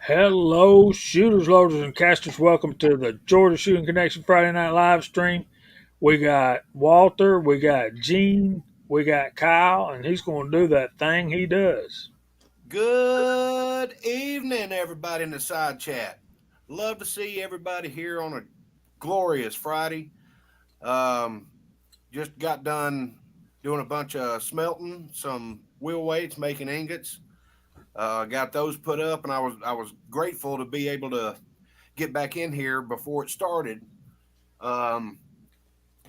Hello, shooters, loaders, and casters. Welcome to the Georgia Shooting Connection Friday Night live stream. We got Walter, we got Gene, we got Kyle, and he's going to do that thing he does. Good evening, everybody in the side chat. Love to see everybody here on a glorious Friday. Um, just got done doing a bunch of smelting, some wheel weights, making ingots. Got those put up, and I was grateful to be able to get back in here before it started. Um,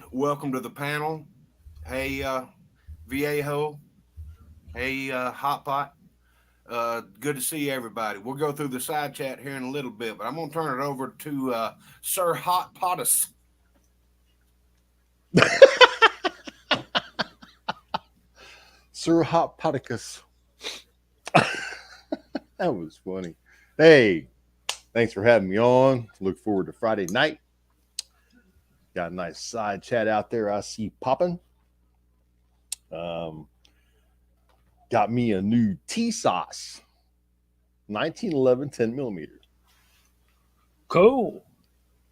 Welcome to the panel. Hey, Viejo. Hey, Hot Pot. Good to see everybody. We'll go through the side chat here in a little bit, but I'm going to turn it over to Sir Hot Potus. Sir Hot Poticus. That was funny. Hey, thanks for having me on. Look forward to Friday night. Got a nice side chat out there I see popping. Got me a new T-Sauce 1911 10 millimeter. Cool.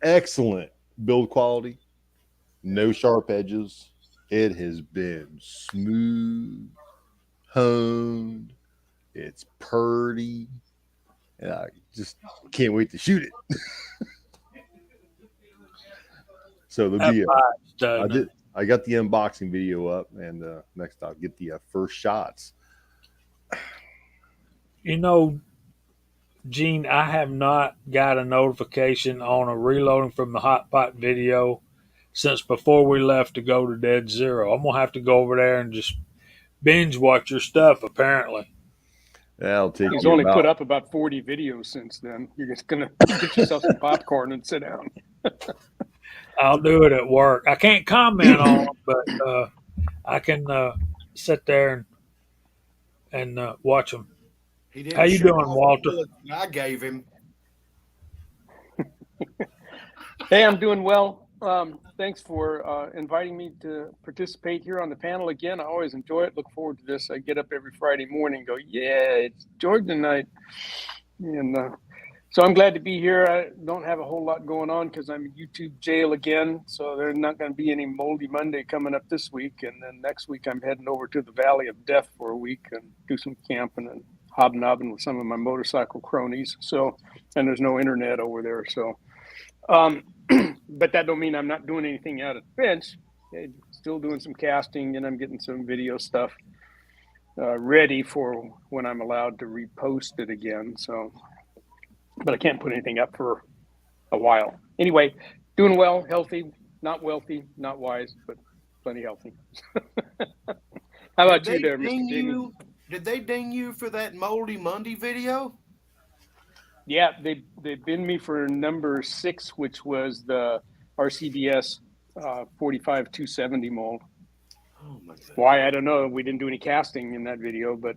Excellent build quality. No sharp edges. It has been smooth, honed. It's purty. And I just can't wait to shoot it. So there'll be I got the unboxing video up, and next I'll get the first shots. You know, Gene, I have not got a notification on a reloading from the Hot Pot video since before we left to go to Dead Zero. I'm going to have to go over there and just binge watch your stuff, apparently. That'll take He's you only about, put up about 40 videos since then. You're just going to get yourself some popcorn and sit down. I'll do it at work. I can't comment on them, but I can sit there and watch them. He didn't How you shoot doing, all the Walter? bullets I gave him. Hey, I'm doing well. Thanks for inviting me to participate here on the panel again. I always enjoy it. Look forward to this. I get up every Friday morning and go, yeah, it's Georgia night. And so I'm glad to be here. I don't have a whole lot going on because I'm in YouTube jail again. So there's not going to be any Moldy Monday coming up this week. And then next week, I'm heading over to the Valley of Death for a week and do some camping and hobnobbing with some of my motorcycle cronies. So, and there's no internet over there. So, but that don't mean I'm not doing anything out at the bench. Still doing some casting, and I'm getting some video stuff ready for when I'm allowed to repost it again. So, but I can't put anything up for a while. Anyway, doing well, healthy, not wealthy, not wise, but plenty healthy. How about you there, Mr. Diggins? Did they ding you for that Moldy Monday video? Yeah, they binned me for number 6, which was the RCBS 45 270 mold. Oh my God. Why, I don't know. We didn't do any casting in that video, but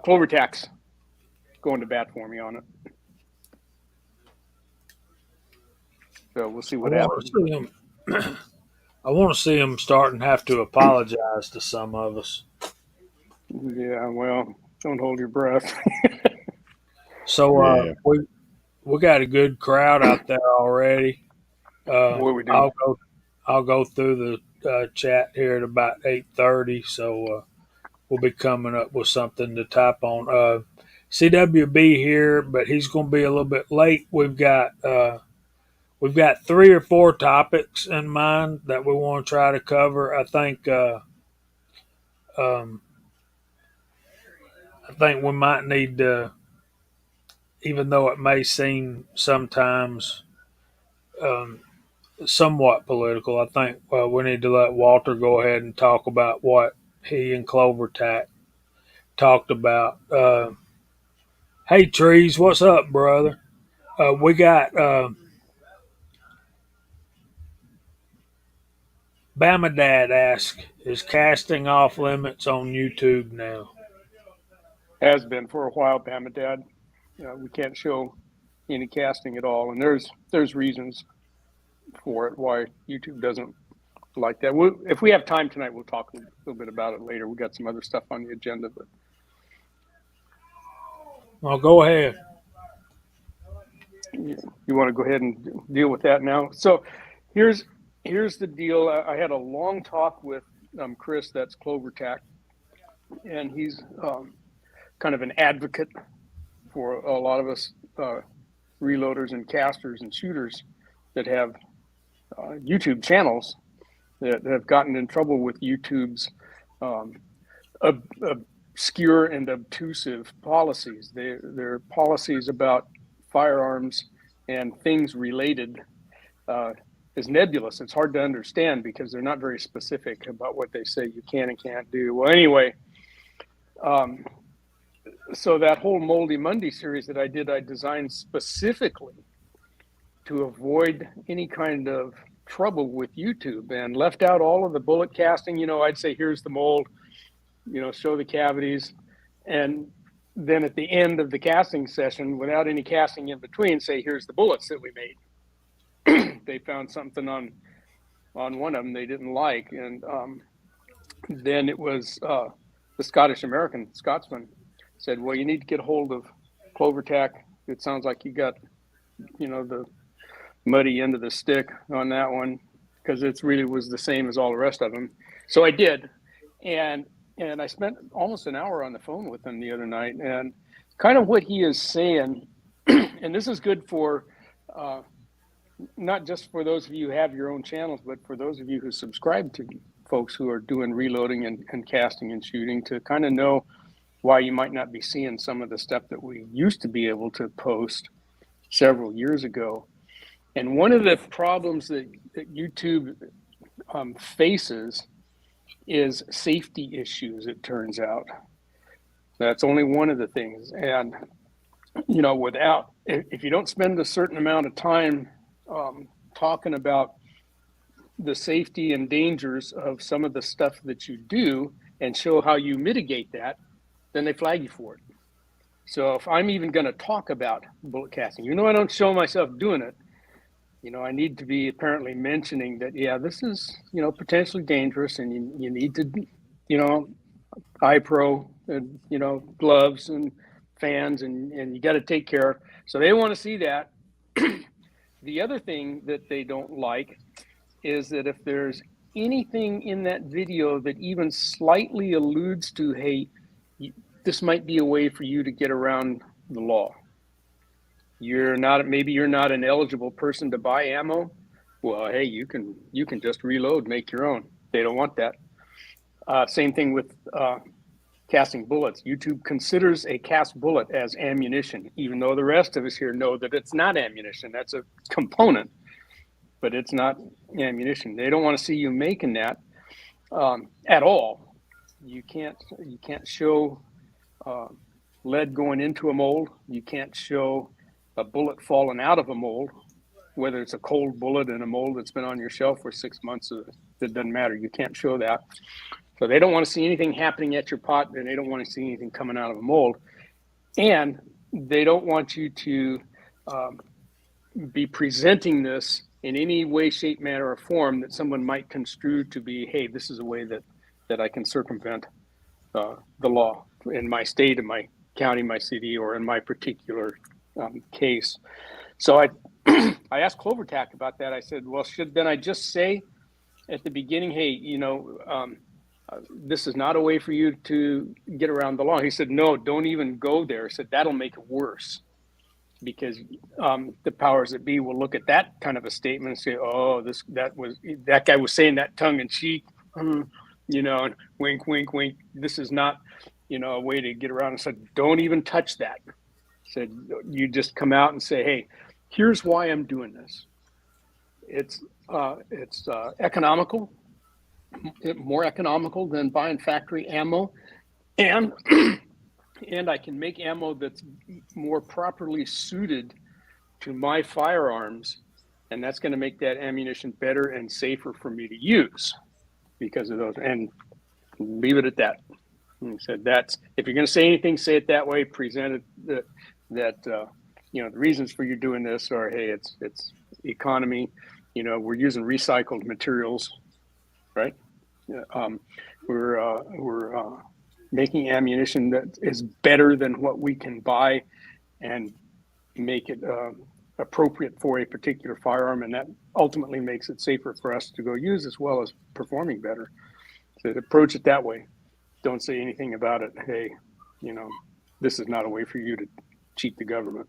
Clover Tax going to bat for me on it. So we'll see what happens. I want to see him start and have to apologize to some of us. Yeah, well, don't hold your breath. So we got a good crowd out there already. Boy, we do. I'll go through the chat here at about 8:30. So we'll be coming up with something to type on. CWB here, but he's going to be a little bit late. We've got 3 or 4 topics in mind that we want to try to cover. I think we might need to, even though it may seem sometimes somewhat political, I think we need to let Walter go ahead and talk about what he and Clover Tack talked about. Hey, Trees, what's up, brother? We got Bama Dad asked, is casting off limits on YouTube now? Has been for a while, Bama Dad. We can't show any casting at all, and there's reasons for it why YouTube doesn't like that. If we have time tonight, we'll talk a little bit about it later. We got some other stuff on the agenda, but Well, go ahead. You want to go ahead and deal with that now? So here's the deal. I had a long talk with Chris, that's CloverTac, and he's kind of an advocate for a lot of us reloaders and casters and shooters that have YouTube channels that have gotten in trouble with YouTube's um, obscure and obtrusive policies. Their policies about firearms and things related is nebulous. It's hard to understand because they're not very specific about what they say you can and can't do. Well, anyway, so that whole Moldy Monday series that I did, I designed specifically to avoid any kind of trouble with YouTube, and left out all of the bullet casting. You know, I'd say, here's the mold, you know, show the cavities. And then at the end of the casting session, without any casting in between, say, here's the bullets that we made. They found something on one of them they didn't like. And then it was the Scottish American Scotsman said, well, you need to get a hold of CloverTac. It sounds like you got, you know, the muddy end of the stick on that one, because it really was the same as all the rest of them. So I did. And I spent almost an hour on the phone with him the other night, and kind of what he is saying, and this is good for not just for those of you who have your own channels, but for those of you who subscribe to folks who are doing reloading and casting and shooting, to kind of know why you might not be seeing some of the stuff that we used to be able to post several years ago. And one of the problems that YouTube faces is safety issues, it turns out. That's only one of the things. And, you know, if you don't spend a certain amount of time talking about the safety and dangers of some of the stuff that you do and show how you mitigate that, then they flag you for it. So if I'm even going to talk about bullet casting, even though I don't show myself doing it, you know, I need to be apparently mentioning that, yeah, this is, you know, potentially dangerous, and you need to, you know, eye pro and, you know, gloves and fans, and you got to take care. So they want to see that. The other thing that they don't like is that if there's anything in that video that even slightly alludes to, hey, this might be a way for you to get around the law. Maybe you're not an eligible person to buy ammo. Well, hey, you can just reload, make your own. They don't want that. Same thing with casting bullets. YouTube considers a cast bullet as ammunition, even though the rest of us here know that it's not ammunition. That's a component, but it's not ammunition. They don't want to see you making that at all. You can't show lead going into a mold. You can't show a bullet falling out of a mold, whether it's a cold bullet in a mold that's been on your shelf for 6 months. It doesn't matter. You can't show that. So they don't want to see anything happening at your pot, and they don't want to see anything coming out of a mold. And they don't want you to be presenting this in any way, shape, manner, or form that someone might construe to be, hey, this is a way that I can circumvent the law in my state, in my county, my city, or in my particular case. So I I asked CloverTac about that. I said, well, should then I just say at the beginning, hey, you know, this is not a way for you to get around the law? He said, no, don't even go there. He said, that'll make it worse, because the powers that be will look at that kind of a statement and say, oh, that guy was saying that tongue in cheek, you know, and wink, wink, wink. This is not, you know, a way to get around. And said, don't even touch that. Said, you just come out and say, hey, here's why I'm doing this. It's economical, more economical than buying factory ammo, and and I can make ammo that's more properly suited to my firearms, and that's going to make that ammunition better and safer for me to use because of those. And leave it at that. And he said, that's, if you're going to say anything, say it that way. Present it that you know, the reasons for you doing this are, hey, it's economy. You know, we're using recycled materials, right? We're making ammunition that is better than what we can buy and make it appropriate for a particular firearm, and that ultimately makes it safer for us to go use as well as performing better. So approach it that way. Don't say anything about it. Hey, this is not a way for you to cheat the government.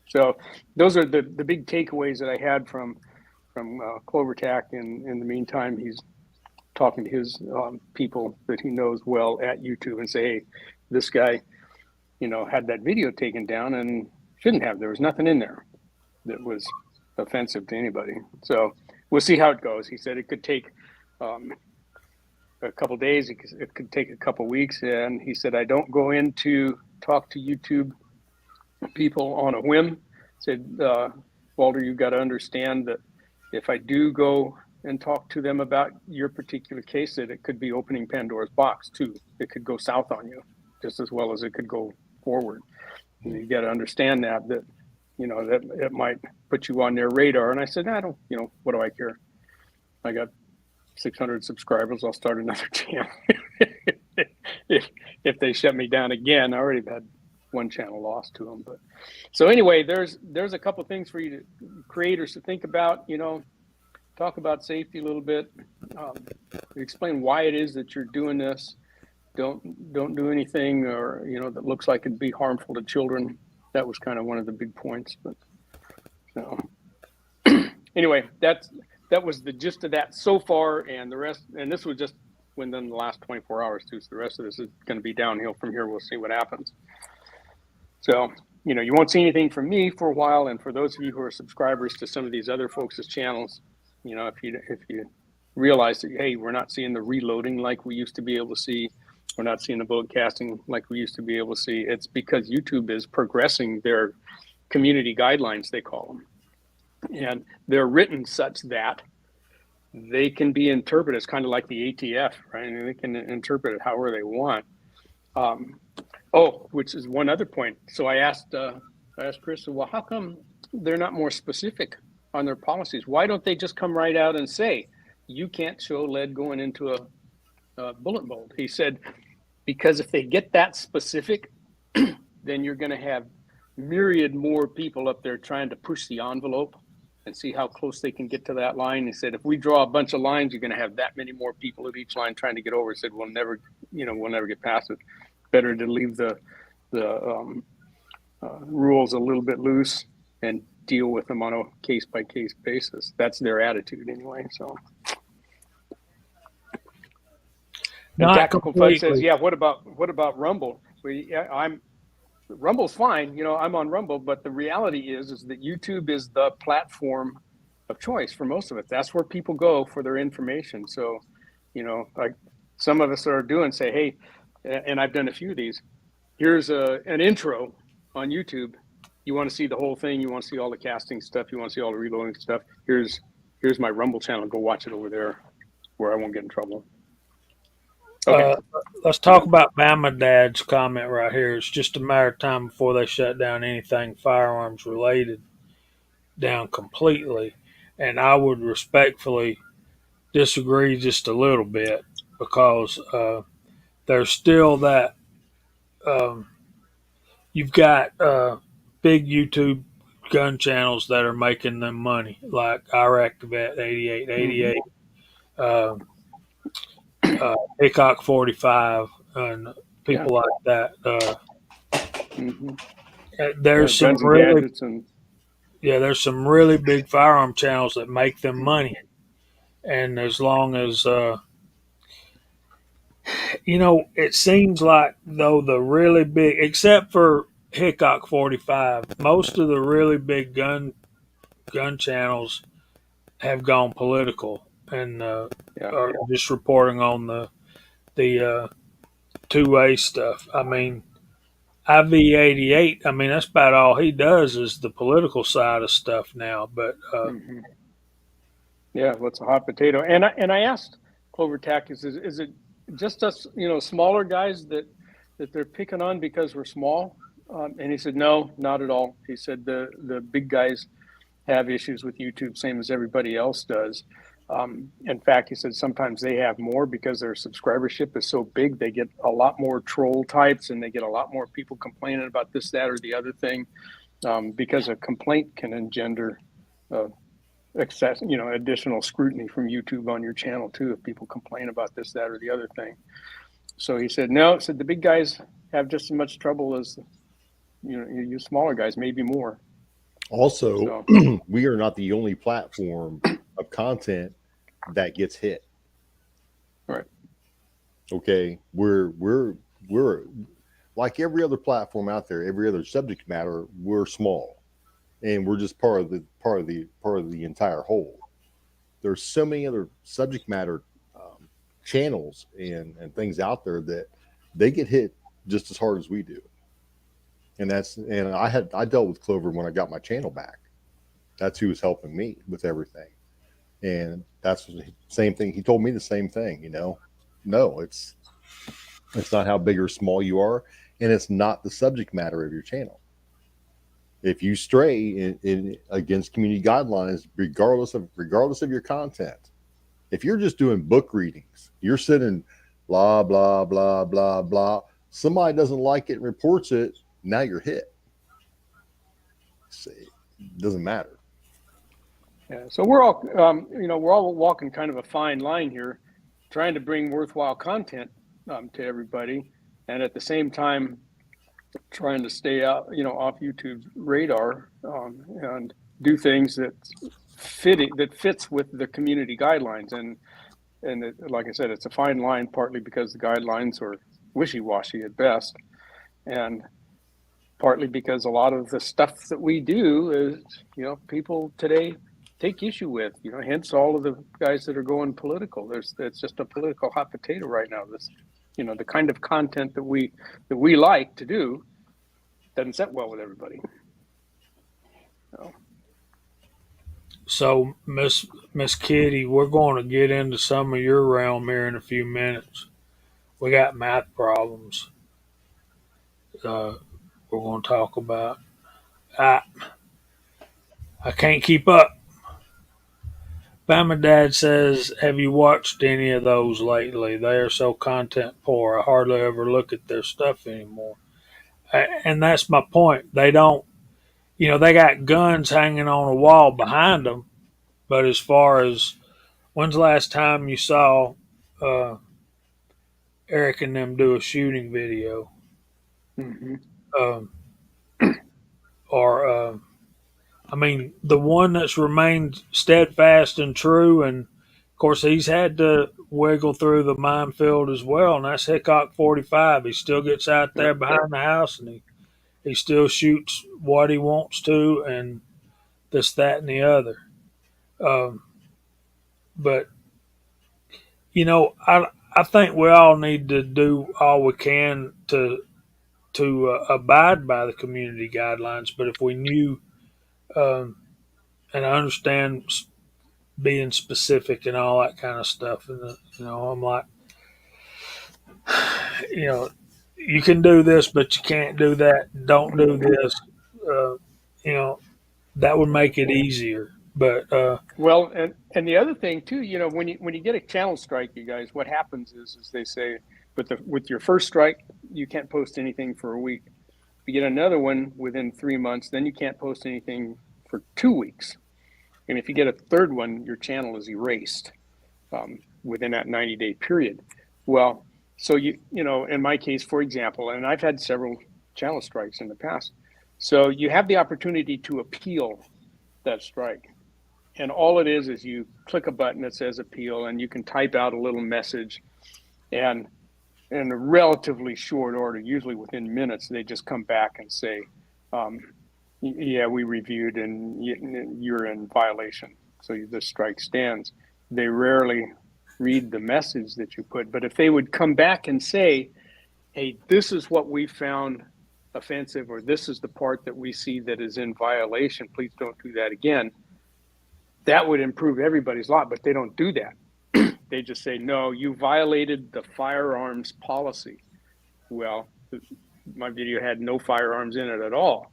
So those are the big takeaways that I had from CloverTac. And in the meantime, he's talking to his people that he knows well at YouTube and say, hey, this guy, had that video taken down and shouldn't have. There was nothing in there that was offensive to anybody. So we'll see how it goes. He said it could take a couple days. It could take a couple weeks. And he said, I don't go in to talk to YouTube people on a whim. Said, Walter, you've got to understand that if I do go and talk to them about your particular case, that it could be opening Pandora's box too. It could go south on you just as well as it could go forward. And you got to understand that that it might put you on their radar. And I said, I don't, what do I care? I got 600 subscribers. I'll start another channel. if they shut me down again, I already had one channel lost to them. But so anyway, there's a couple things for you creators to think about. Talk about safety a little bit. Explain why it is that you're doing this. Don't do anything or that looks like it'd be harmful to children. That was kind of one of the big points. But so anyway, that was the gist of that so far, and the rest. And this was just within the last 24 hours too. So the rest of this is going to be downhill from here. We'll see what happens. So you won't see anything from me for a while, and for those of you who are subscribers to some of these other folks' channels, if you realize that, hey, we're not seeing the reloading like we used to be able to see, we're not seeing the bullet casting like we used to be able to see, it's because YouTube is progressing their community guidelines, they call them. And they're written such that they can be interpreted as kind of like the ATF, right? And they can interpret it however they want. Which is one other point. So I asked Chris, well, how come they're not more specific on their policies? Why don't they just come right out and say, you can't show lead going into a bullet mold? He said, because if they get that specific, then you're going to have myriad more people up there trying to push the envelope and see how close they can get to that line. He said, if we draw a bunch of lines, you're going to have that many more people at each line trying to get over. He said, we'll never get past it. Better to leave the rules a little bit loose and deal with them on a case-by-case basis. That's their attitude anyway. So, Not Tactical Fud says, completely. yeah, what about Rumble? Rumble's fine. I'm on Rumble, but the reality is that YouTube is the platform of choice for most of it. That's where people go for their information. So, like some of us are doing, say, hey, and I've done a few of these. Here's an intro on YouTube. You want to see the whole thing. You want to see all the casting stuff. You want to see all the reloading stuff. Here's my Rumble channel. Go watch it over there where I won't get in trouble. Okay. Let's talk about Bama Dad's comment right here. It's just a matter of time before they shut down anything firearms related down completely. And I would respectfully disagree just a little bit because there's still that you've got big YouTube gun channels that are making them money, like Iraq Vet 8888, Hickok 45, and people like that. There's some Guns and really gadgets and there's some really big firearm channels that make them money, and as long as it seems like though the really big, except for Hickok 45, most of the really big gun channels have gone political and are just reporting on the two-way stuff. I mean, IV88. I mean, that's about all he does is the political side of stuff now. But what's a hot potato? And I asked CloverTac, is it just us, smaller guys that they're picking on because we're small? And he said, no, not at all. He said the big guys have issues with YouTube, same as everybody else does. In fact, he said sometimes they have more because their subscribership is so big. They get a lot more troll types, and they get a lot more people complaining about this, that, or the other thing, because a complaint can engender excess, additional scrutiny from YouTube on your channel too, if people complain about this, that, or the other thing. So he said, no, said the big guys have just as much trouble as you smaller guys, maybe more. Also, So, we are not the only platform of content that gets hit. right. Okay, we're like every other platform out there, every other subject matter. We're small, and we're just part of the entire whole. There's so many other subject matter channels and things out there that they get hit just as hard as we do. And I dealt with Clover when I got my channel back. That's who was helping me with everything. And that's the same thing. He told me the same thing, No, it's not how big or small you are, and it's not the subject matter of your channel. If you stray in against community guidelines, regardless of your content, if you're just doing book readings, you're sitting blah blah blah blah blah. Somebody doesn't like it and reports it. Now you're hit. It doesn't matter. Yeah. So we're all walking kind of a fine line here, trying to bring worthwhile content to everybody, and at the same time trying to stay out, off YouTube's radar, and do things that fits with the community guidelines. And like I said, it's a fine line, partly because the guidelines are wishy-washy at best, and partly because a lot of the stuff that we do is, people today take issue with, hence all of the guys that are going political. It's just a political hot potato right now. This, the kind of content that we like to do doesn't set well with everybody. So, Miss Kitty, we're going to get into some of your realm here in a few minutes. We got math problems. We're going to talk about. I I can't keep up. Bama Dad says, "Have you watched any of those lately? They are so content poor. I hardly ever look at their stuff anymore." And that's my point. They don't. They got guns hanging on a wall behind them. But as far as when's the last time you saw uh, Eric and them do a shooting video, Mm-hmm. um, or I mean, the one that's remained steadfast and true, and of course he's had to wiggle through the minefield as well, and that's Hickok 45. He still gets out there behind the house, and he still shoots what he wants to, and this, that, and the other. Um, but I think we all need to do all we can to abide by the community guidelines. But if we knew, um, and I understand being specific and all that kind of stuff, and I'm like, you know, you can do this, but you can't do that. Don't do this. Uh, you know, that would make it easier. But Well, and the other thing too, when you get a channel strike, you guys, what happens is they say with your first strike, you can't post anything for a week. If you get another one within 3 months, then you can't post anything for 2 weeks. And if you get a third one, your channel is erased within that 90-day period. Well, so in my case, for example, and I've had several channel strikes in the past. So you have the opportunity to appeal that strike. And all it is you click a button that says appeal, and you can type out a little message, and in a relatively short order, usually within minutes, they just come back and say, yeah, we reviewed and you're in violation. So the strike stands. They rarely read the message that you put, but if they would come back and say, hey, this is what we found offensive, or this is the part that we see that is in violation, please don't do that again, that would improve everybody's lot. But they don't do that. They just say, no, you violated the firearms policy. Well, my video had no firearms in it at all.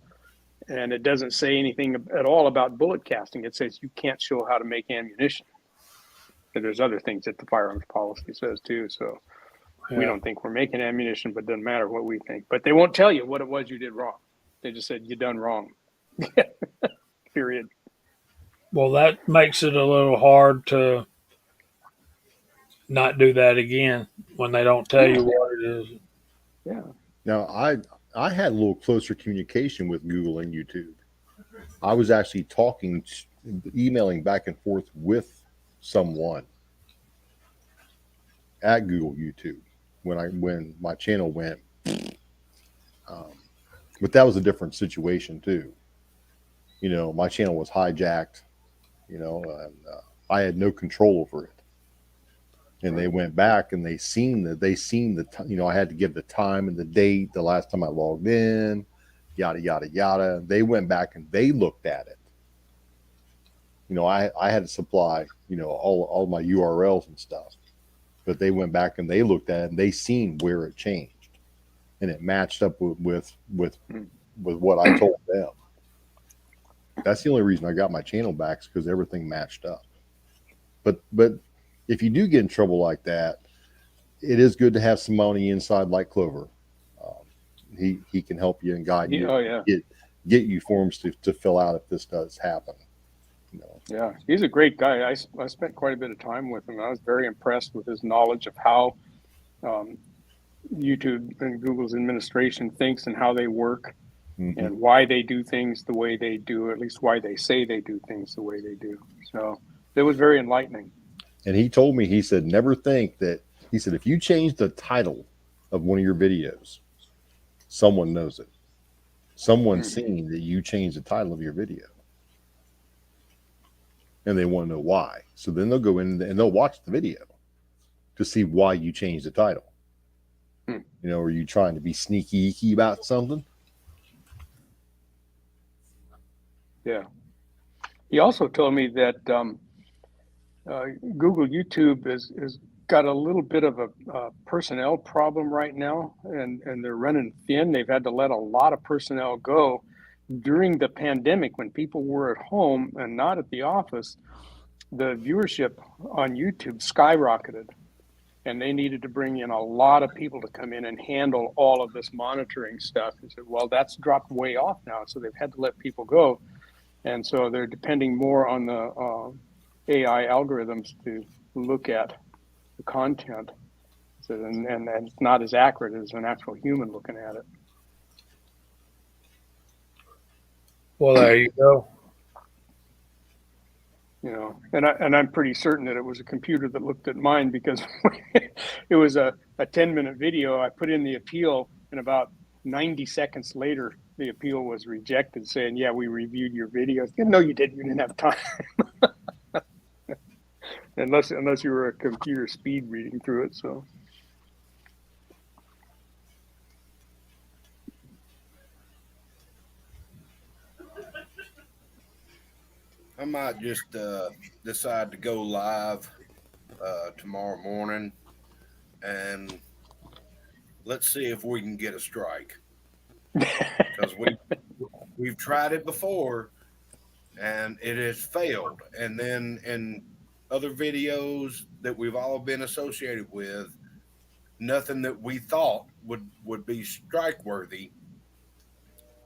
And it doesn't say anything at all about bullet casting. It says you can't show how to make ammunition. there's other things that the firearms policy says too. So we Yeah. don't think we're making ammunition, but it doesn't matter what we think. But they won't tell you what it was you did wrong. They just said you done wrong. Period. Well, that makes it a little hard to not do that again when they don't tell you Yeah. what it is. Yeah. Now, I had a little closer communication with Google and YouTube. I was actually emailing back and forth with someone at Google YouTube when my channel went. But that was a different situation too. You know, my channel was hijacked. You know, and I had no control over it. And they went back and they seen the you know, I had to give the time and the date the last time I logged in, yada yada yada. They went back and they looked at it. You know, I had to supply, you know, all my URLs and stuff, but they went back and they looked at it and they seen where it changed, and it matched up with what I told them. That's the only reason I got my channel back, is because everything matched up. But if you do get in trouble like that, it is good to have somebody inside like Clover. He can help you and guide you. Oh yeah. Get you forms to fill out if this does happen. You know. Yeah, he's a great guy. I spent quite a bit of time with him. I was very impressed with his knowledge of how YouTube and Google's administration thinks and how they work, and why they do things the way they do, or at least why they say they do things the way they do. So it was very enlightening. And he told me, he said, never think that, he said, if you change the title of one of your videos, someone knows it. Someone's seen that you changed the title of your video. And they want to know why. So then they'll go in and they'll watch the video to see why you changed the title. You know, are you trying to be sneaky icky about something? Yeah. He also told me that Google YouTube is got a little bit of a personnel problem right now, and they're running thin. They've had to let a lot of personnel go during the pandemic when people were at home and not at the office. The viewership on YouTube skyrocketed, and they needed to bring in a lot of people to come in and handle all of this monitoring stuff. He said, well, that's dropped way off now, so they've had to let people go. And so they're depending more on the AI algorithms to look at the content. So, and it's not as accurate as an actual human looking at it. Well, there you go. You know, and I'm pretty certain that it was a computer that looked at mine, because it was a 10-minute video. I put in the appeal, and about 90 seconds later, the appeal was rejected, saying, yeah, we reviewed your video. No, you didn't. You didn't have time. unless you were a computer speed reading through it. So. I might just decide to go live tomorrow morning, and let's see if we can get a strike. Because we've tried it before, and it has failed. And then in other videos that we've all been associated with, nothing that we thought would be strike worthy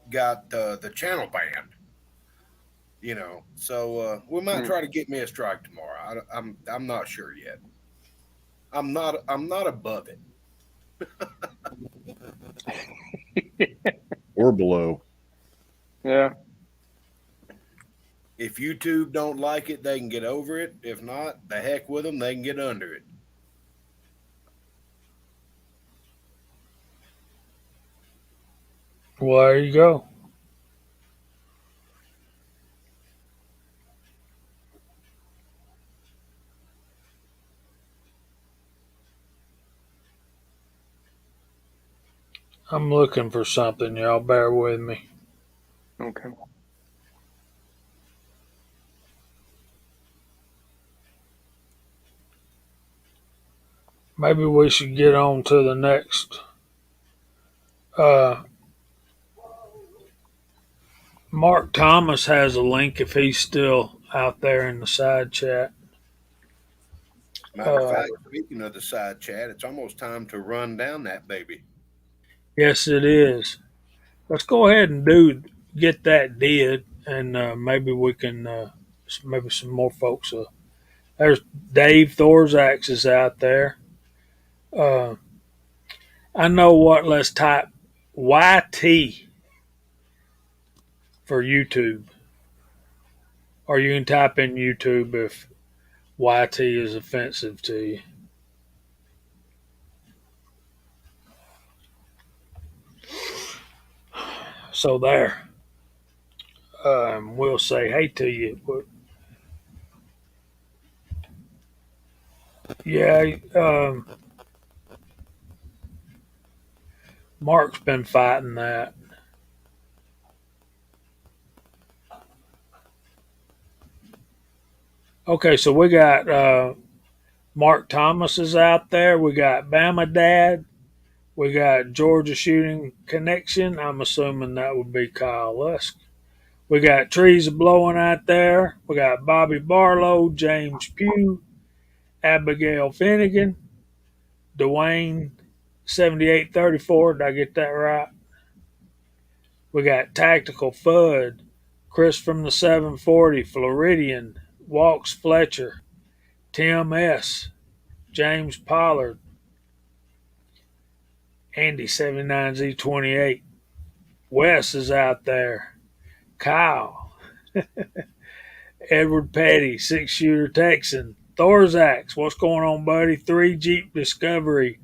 got the channel banned. You know, so we might try to get me a strike tomorrow. I'm not sure yet. I'm not above it. Or below. Yeah. If YouTube don't like it, they can get over it. If not, the heck with them, they can get under it. Well, there you go. I'm looking for something, y'all. Bear with me. Okay. Maybe we should get on to the next. Mark Thomas has a link if he's still out there in the side chat. Matter of Uh, fact, speaking of the side chat, it's almost time to run down that baby. yes, it is. Let's go ahead and do get that did, and maybe we can maybe some more folks. There's Dave Thorzak's is out there. Uh, I know what. Let's type YT for YouTube, or you can type in YouTube if YT is offensive to you. So there, we'll say hey to you. But yeah, Mark's been fighting that. Okay, so we got Mark Thomas is out there. We got Bama Dad. We got Georgia Shooting Connection. I'm assuming that would be Kyle Lusk. We got Trees Blowing out there. We got Bobby Barlow, James Pugh, Abigail Finnegan, Dwayne 7834. Did I get that right? We got Tactical Fud, Chris from the 740, Floridian, Walks Fletcher, Tim S., James Pollard, Andy 79Z28. Wes is out there. Kyle, Edward Petty, 6 shooter Texan. Thorzax, what's going on, buddy? 3 Jeep Discovery.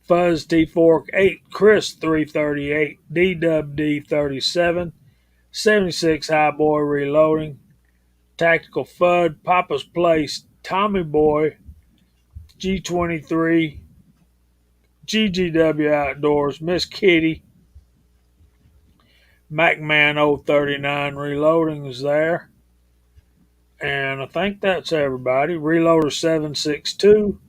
Fuzz T4 8, Chris 338, DWD 37, 76 Highboy Reloading, Tactical Fud, Papa's Place, Tommy Boy, G23, GGW Outdoors, Miss Kitty, MacMan 039 Reloading is there. And I think that's everybody. Reloader 762.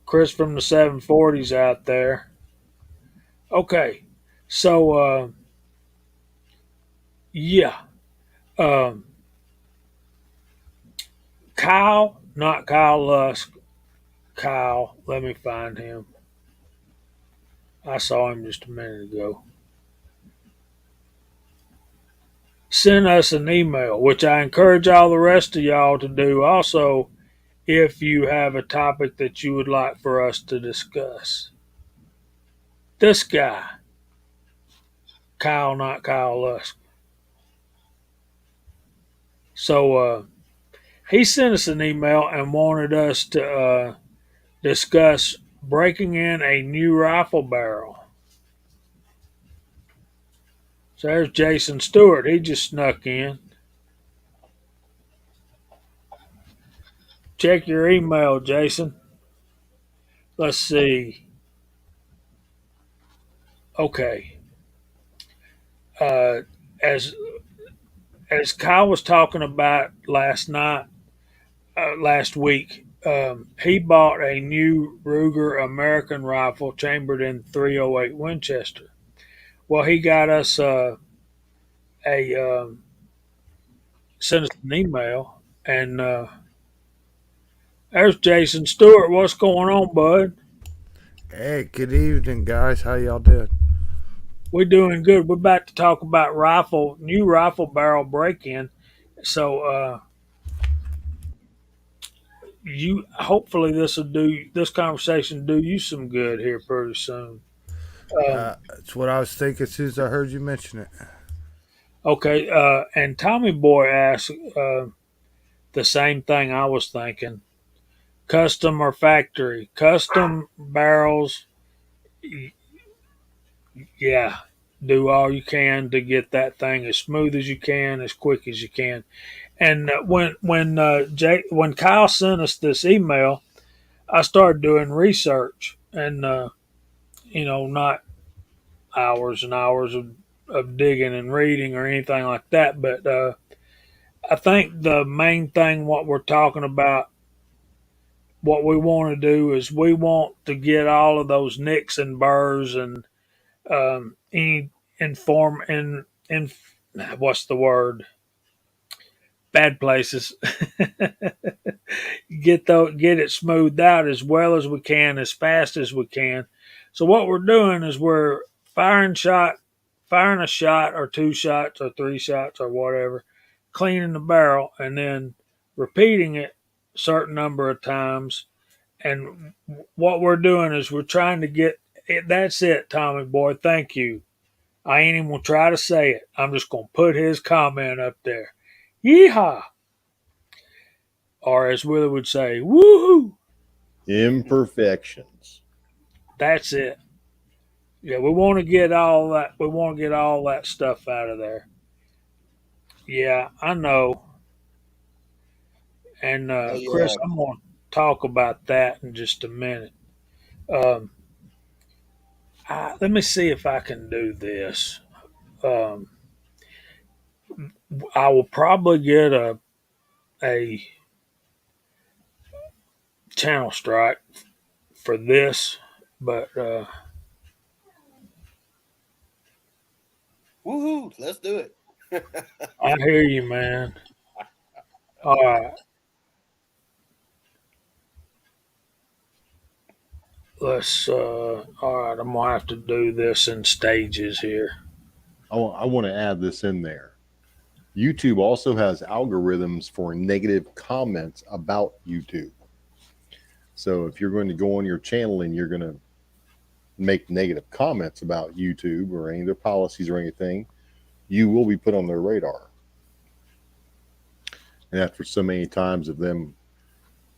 Chris from the 740s out there. Okay. So, yeah. Um, Kyle, not Kyle Lusk. Kyle, let me find him. I saw him just a minute ago. Send us an email, which I encourage all the rest of y'all to do also if you have a topic that you would like for us to discuss. This guy, Kyle, not Kyle Lusk. So he sent us an email and wanted us to discuss breaking in a new rifle barrel. So there's Jason Stewart. He just snuck in. Check your email, Jason. Let's see. Okay. Uh, as Kyle was talking about last week, he bought a new Ruger American rifle chambered in 308 Winchester. Well, he got us a sent us an email, and there's Jason Stewart. What's going on, bud? Hey, good evening, guys. How y'all doing? We're doing good. We're about to talk about new rifle barrel break-in. So you hopefully this conversation do you some good here pretty soon. That's what I was thinking as soon as I heard you mention it. Okay, and Tommy Boy asked the same thing I was thinking. Custom or factory? Custom barrels, yeah. Do all you can to get that thing as smooth as you can, as quick as you can. And when Kyle sent us this email, I started doing research, and not hours and hours of digging and reading or anything like that. But I think the main thing what we're talking about, what we want to do is we want to get all of those nicks and burrs and any inform in what's the word bad places. Get it smoothed out as well as we can, as fast as we can. So what we're doing is we're firing a shot or two shots or three shots or whatever, cleaning the barrel, and then repeating it a certain number of times. And what we're doing is we're trying to get it. That's it, Tommy boy. Thank you. I ain't even gonna try to say it. I'm just gonna put his comment up there. Yeehaw! Or as Willie would say, woohoo! Imperfections. That's it. Yeah, we want to get all that. We want to get all that stuff out of there. Yeah, I know. And Hey, Chris, I'm going to talk about that in just a minute. Um, let me see if I can do this. Um, I will probably get a channel strike for this, but woohoo! Let's do it. I hear you, man. All right, let's. All right, I'm gonna have to do this in stages here. I want to add this in there. YouTube also has algorithms for negative comments about YouTube. So if you're going to go on your channel and you're going to make negative comments about YouTube or any of their policies or anything, you will be put on their radar. And after so many times of them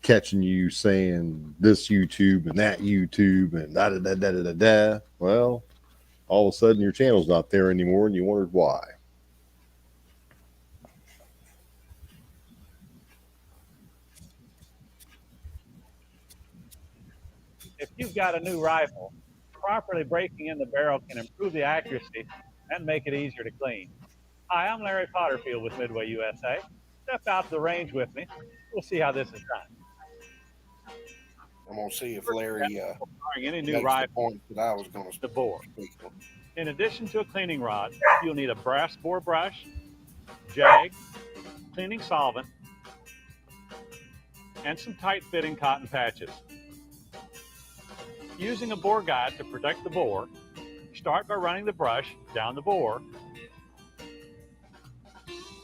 catching you saying this YouTube and that YouTube and da da da da da da, da well, all of a sudden your channel's not there anymore and you wondered why. If you've got a new rifle, properly breaking in the barrel can improve the accuracy and make it easier to clean. Hi, I'm Larry Potterfield with Midway USA. Step out to the range with me. We'll see how this is done. I'm gonna see if Larry Any new makes the rifle, point that I was gonna the bore. speak on. In addition to a cleaning rod, you'll need a brass bore brush, jag, cleaning solvent, and some tight-fitting cotton patches. Using a bore guide to protect the bore, start by running the brush down the bore,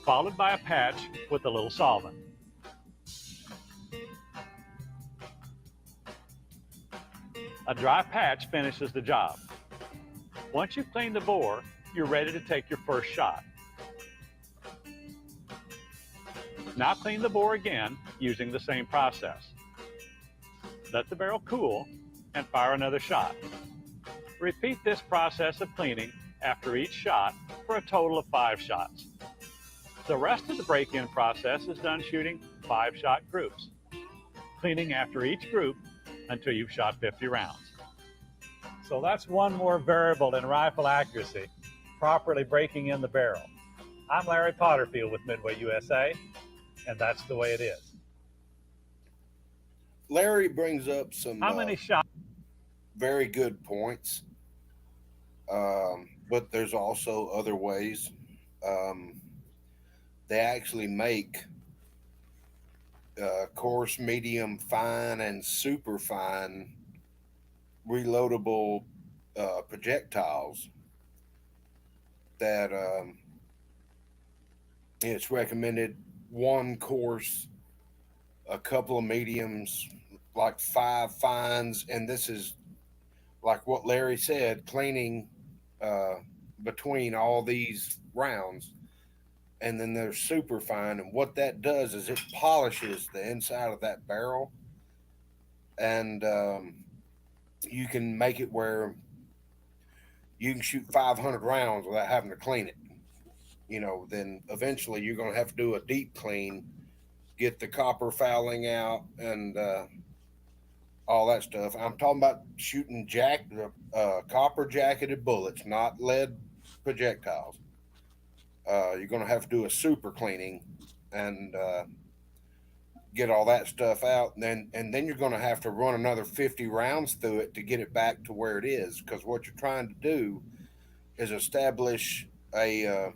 followed by a patch with a little solvent. A dry patch finishes the job. Once you've cleaned the bore, you're ready to take your first shot. Now clean the bore again using the same process. Let the barrel cool and fire another shot. Repeat this process of cleaning after each shot for a total of 5 shots. The rest of the break-in process is done shooting 5-shot groups, cleaning after each group until you've shot 50 rounds. So that's one more variable in rifle accuracy, properly breaking in the barrel. I'm Larry Potterfield with Midway USA, and that's the way it is. Larry brings up some How many shots? very good points, but there's also other ways. They actually make coarse, medium, fine, and super fine reloadable projectiles that it's recommended one coarse, a couple of mediums, like 5 fines, and this is like what Larry said, cleaning between all these rounds. And then they're super fine. And what that does is it polishes the inside of that barrel. And you can make it where you can shoot 500 rounds without having to clean it. Then eventually you're going to have to do a deep clean, get the copper fouling out, and all that stuff. I'm talking about shooting copper jacketed bullets, not lead projectiles. You're going to have to do a super cleaning and get all that stuff out, and then you're going to have to run another 50 rounds through it to get it back to where it is. Because what you're trying to do is establish a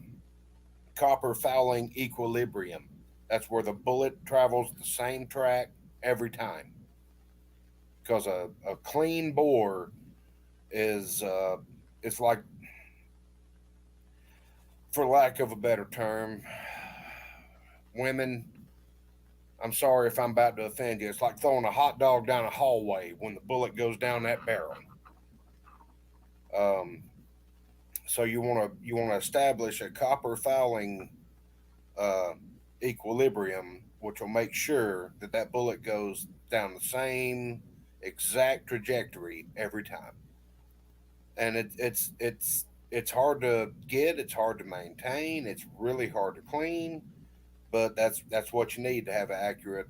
copper fouling equilibrium. That's where the bullet travels the same track every time. Because a clean bore is it's like, for lack of a better term, women. I'm sorry if I'm about to offend you. It's like throwing a hot dog down a hallway when the bullet goes down that barrel. Um, so you want to establish a copper fouling uh, equilibrium, which will make sure that that bullet goes down the same exact trajectory every time. And it's hard to get. It's hard to maintain. It's really hard to clean. But that's what you need to have an accurate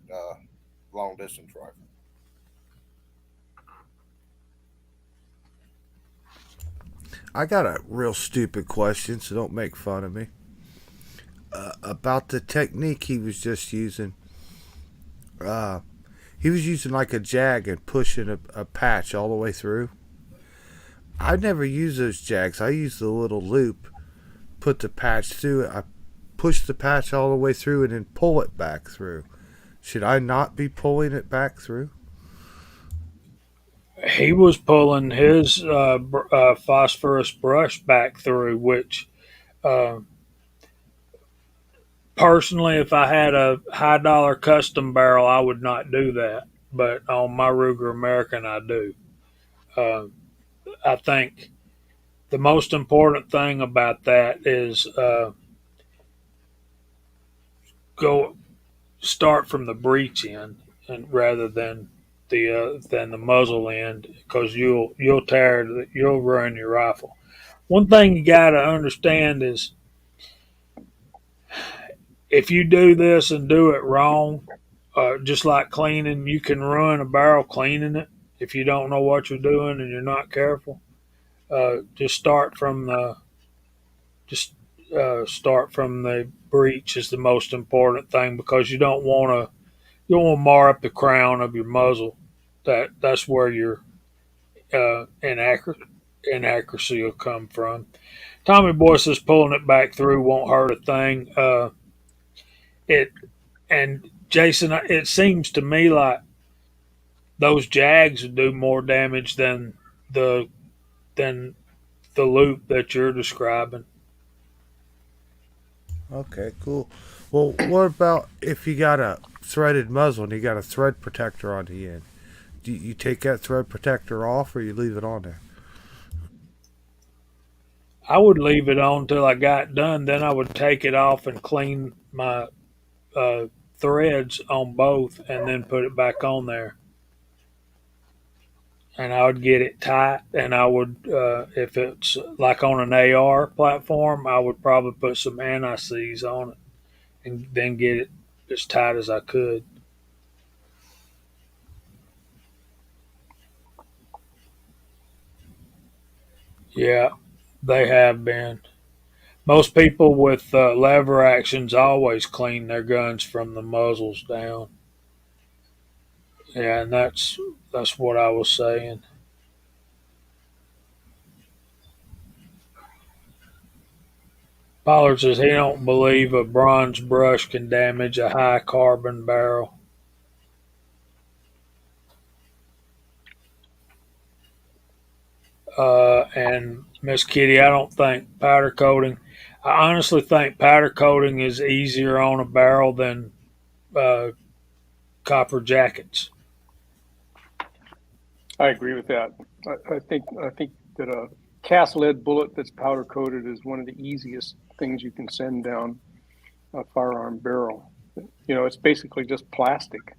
long distance rifle. I got a real stupid question, so don't make fun of me. About the technique he was just using. Uh, he was using like a jag and pushing a patch all the way through. I never use those jags. I use the little loop, put the patch through it. I push the patch all the way through and then pull it back through. Should I not be pulling it back through? He was pulling his phosphorus brush back through, which uh, personally, if I had a high dollar custom barrel, I would not do that. But on my Ruger American, I do. Uh, I think the most important thing about that is go start from the breech end, and rather than the muzzle end, because you'll ruin your rifle. One thing you got to understand is if you do this and do it wrong, just like cleaning, you can ruin a barrel cleaning it if you don't know what you're doing and you're not careful. Just just start from the breech is the most important thing because you don't want to mar up the crown of your muzzle. That's where your inaccuracy will come from. Tommy Boy says pulling it back through won't hurt a thing. It and Jason, it seems to me like those jags would do more damage the than the loop that you're describing. Okay, cool. Well, what about if you got a threaded muzzle and you got a thread protector on the end? Do you take that thread protector off or you leave it on there? I would leave it on till I got done. Then I would take it off and clean my uh, threads on both, and then put it back on there. And I would get it tight. And I would, if it's like on an AR platform, I would probably put some anti-seize on it, and then get it as tight as I could. Yeah, they have been. Most people with lever actions always clean their guns from the muzzles down. Yeah, and that's what I was saying. Pollard says he don't believe a bronze brush can damage a high carbon barrel. And Miss Kitty, I don't think powder coating. I honestly think powder coating is easier on a barrel than uh, copper jackets. I agree with that. I think that a cast lead bullet that's powder coated is one of the easiest things you can send down a firearm barrel. You know, it's basically just plastic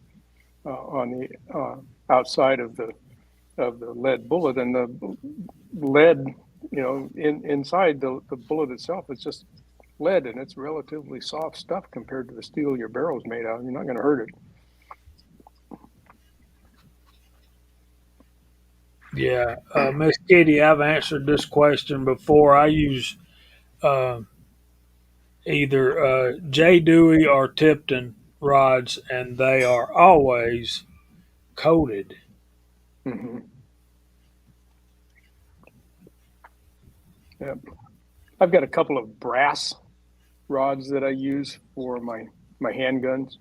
on the outside of the lead bullet, and the lead, you know, inside the bullet itself is just lead, and it's relatively soft stuff compared to the steel your barrel's made out of. You're not going to hurt it. Yeah, Miss Kitty, I've answered this question before. I use uh, either J. Dewey or Tipton rods, and they are always coated. Mm-hmm. Yep. I've got a couple of brass rods that I use for my my handguns,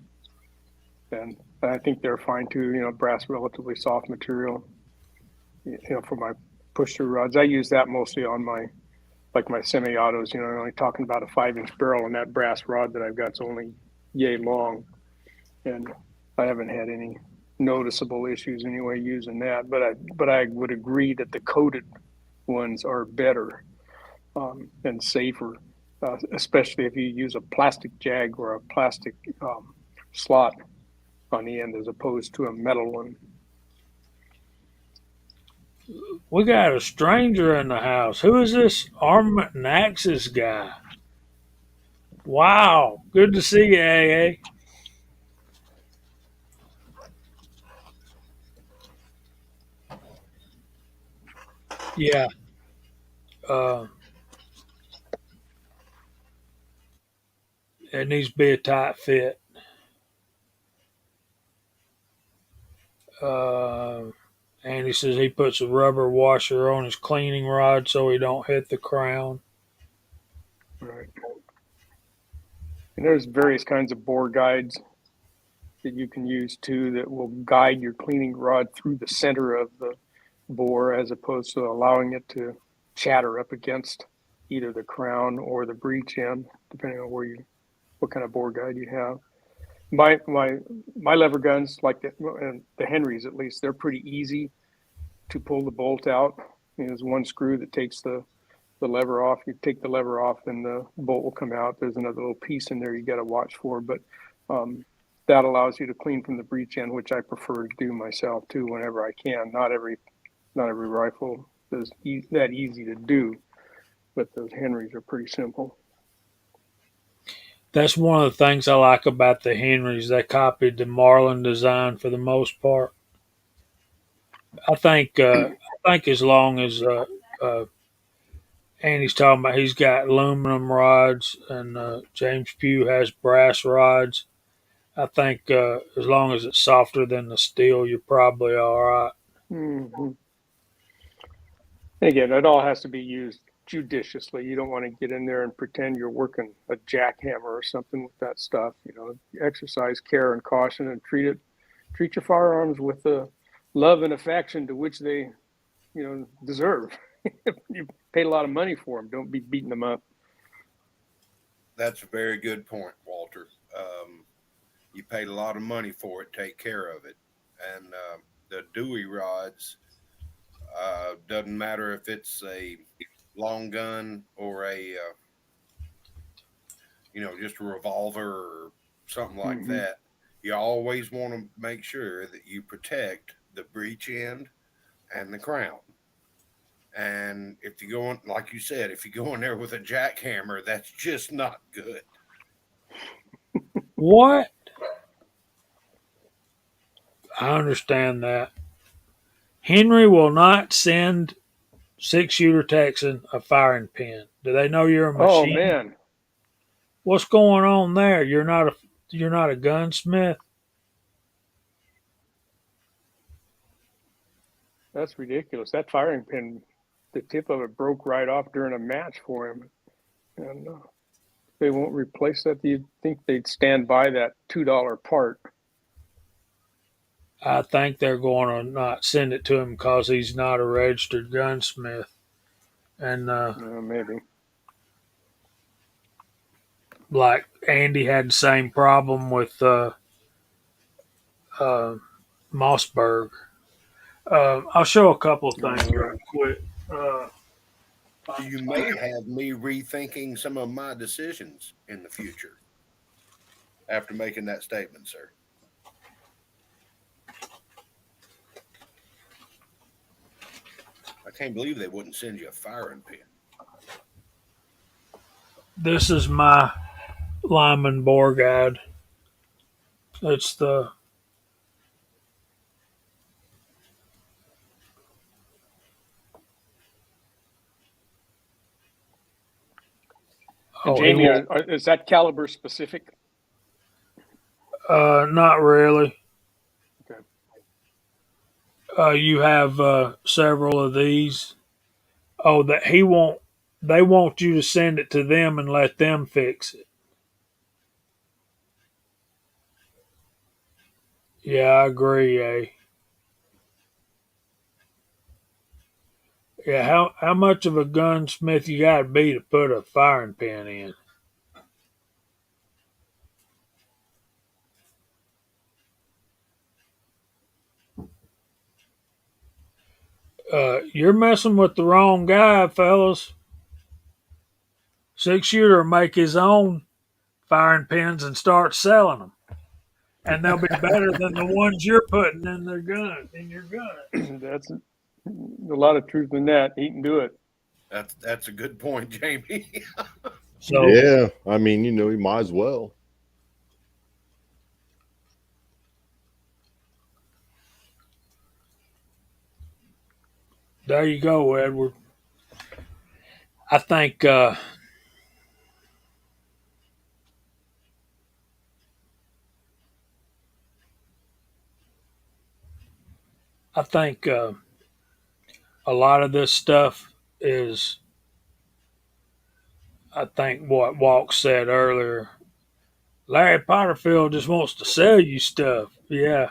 and I think they're fine too. Brass, relatively soft material. For my push-through rods, I use that mostly on my semi-autos. I'm only talking about a 5-inch barrel, and that brass rod that I've got's only yay long, and I haven't had any noticeable issues anyway using that. But I would agree that the coated ones are better and safer, especially if you use a plastic jag or a plastic slot on the end as opposed to a metal one. We got a stranger in the house. Who is this Armament and Axis guy? Wow, good to see you, AA. Yeah, uh, it needs to be a tight fit. Uh, and he says he puts a rubber washer on his cleaning rod so he don't hit the crown. Right. And there's various kinds of bore guides that you can use too that will guide your cleaning rod through the center of the bore as opposed to allowing it to chatter up against either the crown or the breech end, depending on what kind of bore guide you have. My lever guns, like the Henrys at least, they're pretty easy to pull the bolt out. There's one screw that takes the lever off. You take the lever off, and the bolt will come out. There's another little piece in there you got to watch for, but that allows you to clean from the breech end, which I prefer to do myself too whenever I can. Not every rifle is that easy to do, but those Henrys are pretty simple. That's one of the things I like about the Henrys. They copied the Marlin design for the most part. I think as long as uh, Andy's talking about, he's got aluminum rods and James Pugh has brass rods. I think as long as it's softer than the steel, you're probably all right. Mm-hmm. Again, it all has to be used judiciously. You don't want to get in there and pretend you're working a jackhammer or something with that stuff. Exercise care and caution and treat your firearms with the love and affection to which they, deserve. You paid a lot of money for them. Don't be beating them up. That's a very good point, Walter. You paid a lot of money for it. Take care of it. And the Dewey rods, doesn't matter if it's a long gun or just a revolver or something like Mm-hmm. that. You always want to make sure that you protect the breech end and the crown. And if you go in, like you said, if you go in there with a jackhammer, that's just not good. What? I understand that. Henry will not send 6-shooter Texan a firing pin. Do they know you're a Oh machine? man, What's going on there? You're not a gunsmith. that's ridiculous. That firing pin, the tip of it broke right off during a match for him, and they won't replace that. You'd think they'd stand by that $2 part. I think they're going to not send it to him because he's not a registered gunsmith. And Maybe. like Andy had the same problem with uh, Mossberg. I'll show a couple of things Uh, right quick. You may have me rethinking some of my decisions in the future after making that statement, sir. I can't believe they wouldn't send you a firing pin. This is my Lyman bore guide. It's the and he Jamie, won't. is that caliber specific? Not really. Okay. You have several of these. Oh, that he won't. They want you to send it to them and let them fix it. Yeah, I agree. Yeah, how much of a gunsmith you got to be to put a firing pin in? You're messing with the wrong guy, fellas. Six shooter will make his own firing pins and start selling them, and they'll be better than the ones you're putting in their gun in your gun. That's a lot of truth in that. He can do it. That's a good point, Jamie. So Yeah, I mean, you might as well. there you go, Edward. I think I think a lot of this stuff is. I think what Walk said earlier. Larry Potterfield just wants to sell you stuff. Yeah,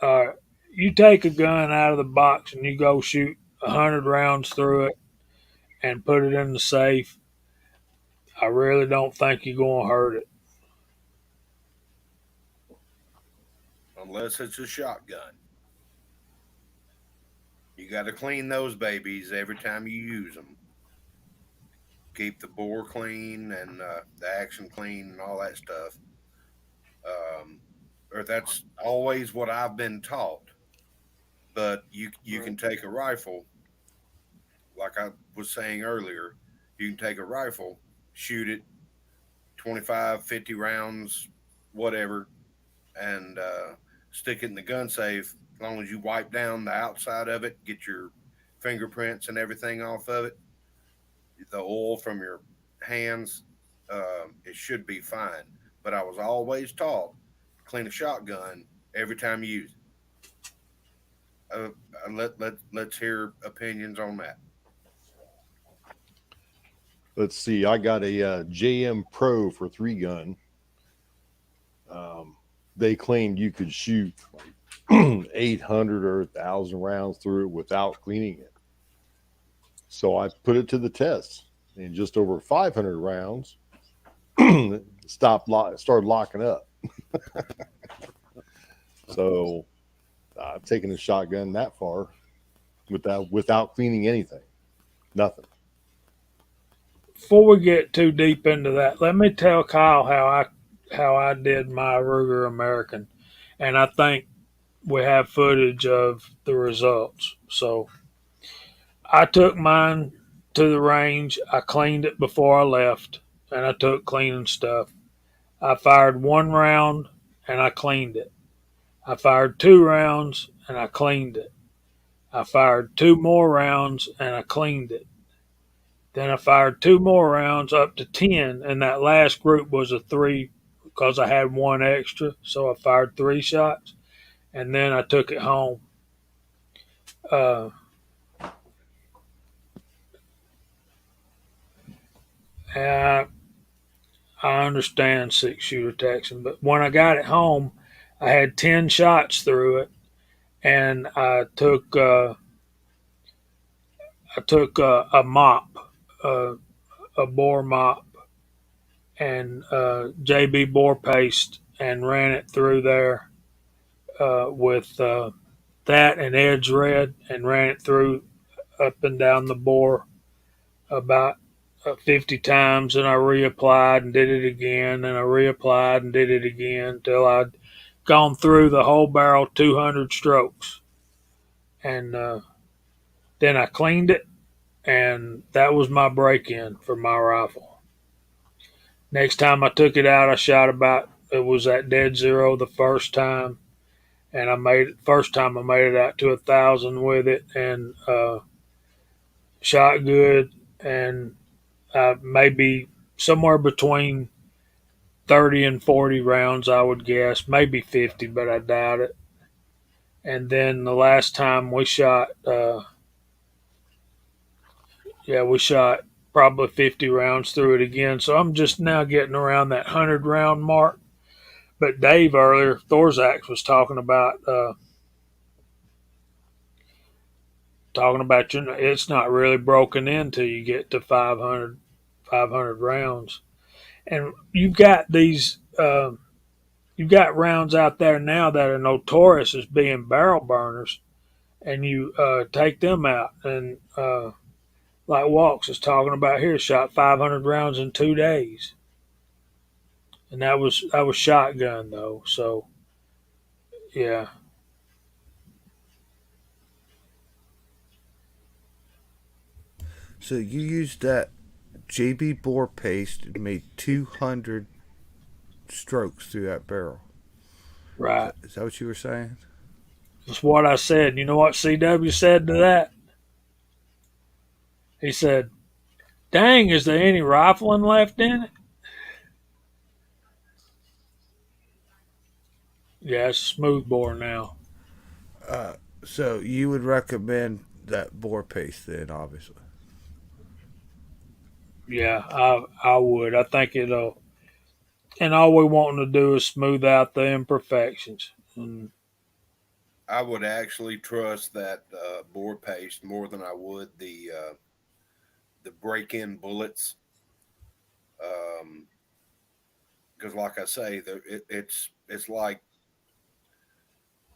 uh, you take a gun out of the box and you go shoot 100 rounds through it and put it in the safe. I really don't think you're gonna hurt it. Unless it's a shotgun. You got to clean those babies every time you use them. Keep the bore clean and the action clean and all that stuff. Um, or that's always what I've been taught. But you Right. can take a rifle, like I was saying earlier. You can take a rifle, shoot it 25, 50 rounds, whatever, and stick it in the gun safe. As long as you wipe down the outside of it, get your fingerprints and everything off of it, the oil from your hands, it should be fine. But I was always taught clean a shotgun every time you use it. Let's hear opinions on that. Let's see. I got a JM Pro for 3 gun. Um, they claimed you could shoot 800 or 1,000 rounds through it without cleaning it. So I put it to the test. In just over 500 rounds, started locking up. So I've taken a shotgun that far without cleaning anything, nothing. Before we get too deep into that, let me tell Kyle how I did my Ruger American, and I think we have footage of the results. So I took mine to the range. I cleaned it before I left, and I took cleaning stuff. I fired 1 round and I cleaned it. I fired 2 rounds and I cleaned it. I fired 2 more rounds and I cleaned it. Then I fired 2 more rounds up to 10, and that last group was a three because I had one extra. So I fired 3 shots, and then I took it home. Uh, and I understand 6 shooter Texan, but when I got it home, I had 10 shots through it, and I took a mop, uh, a bore mop, and JB bore paste, and ran it through there with that and Edge Red, and ran it through up and down the bore about 50 times, and I reapplied and did it again, and I reapplied and did it again until I'd gone through the whole barrel 200 strokes. And then I cleaned it, and that was my break in for my rifle. Next time I took it out, I shot about, it was at dead zero the first time, and first time I made it out to 1,000 with it, and shot good, and maybe somewhere between 30 and 40 rounds, I would guess, maybe 50, but I doubt it. And then the last time we shot probably 50 rounds through it again. So I'm just now getting around that 100 round mark. But Dave earlier, Thorzak's was talking about it's not really broken in till you get to 500 rounds, and you've got rounds out there now that are notorious as being barrel burners, and you take them out, and like Walks is talking about here, shot 500 rounds in 2 days, and that was shotgun though. So yeah, So you used that JB bore paste and made 200 strokes through that barrel. right. Is that what you were saying? That's what I said. You know what CW said to that? He said, "Dang, is there any rifling left in it?" Yeah, it's a smooth bore now. So you would recommend that bore paste then, obviously. Yeah, I would. I think it'll. And all we want to do is smooth out the imperfections. And I would actually trust that bore paste more than I would the break-in bullets. Because, like I say, it's like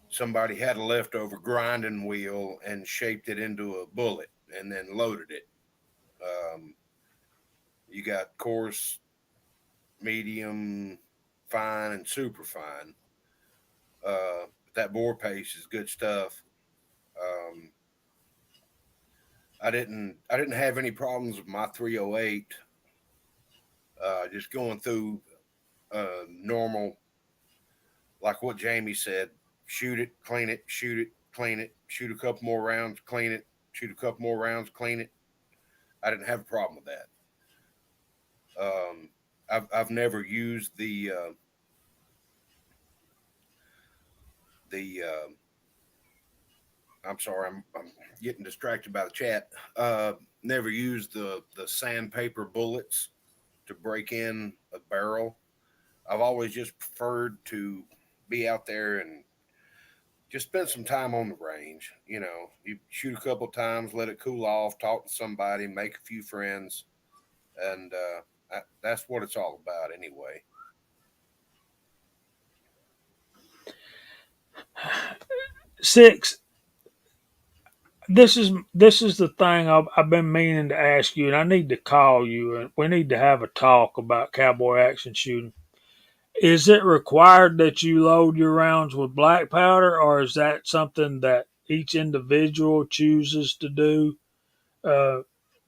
somebody had a leftover grinding wheel and shaped it into a bullet and then loaded it. Um, you got coarse, medium, fine, and super fine. That bore paste is good stuff. Um, I didn't have any problems with my 308. Just going through normal, like what Jamie said, shoot it, clean it, shoot it, clean it, shoot a couple more rounds, clean it, shoot a couple more rounds, clean it. I didn't have a problem with that. I've never used the I'm sorry, I'm getting distracted by the chat. Never used the sandpaper bullets to break in a barrel. I've always just preferred to be out there and just spend some time on the range. You know, you shoot a couple times, let it cool off, talk to somebody, make a few friends, and that's what it's all about, anyway. six. This is the thing I've been meaning to ask you, and I need to call you, and we need to have a talk about cowboy action shooting. Is it required that you load your rounds with black powder, or is that something that each individual chooses to do uh,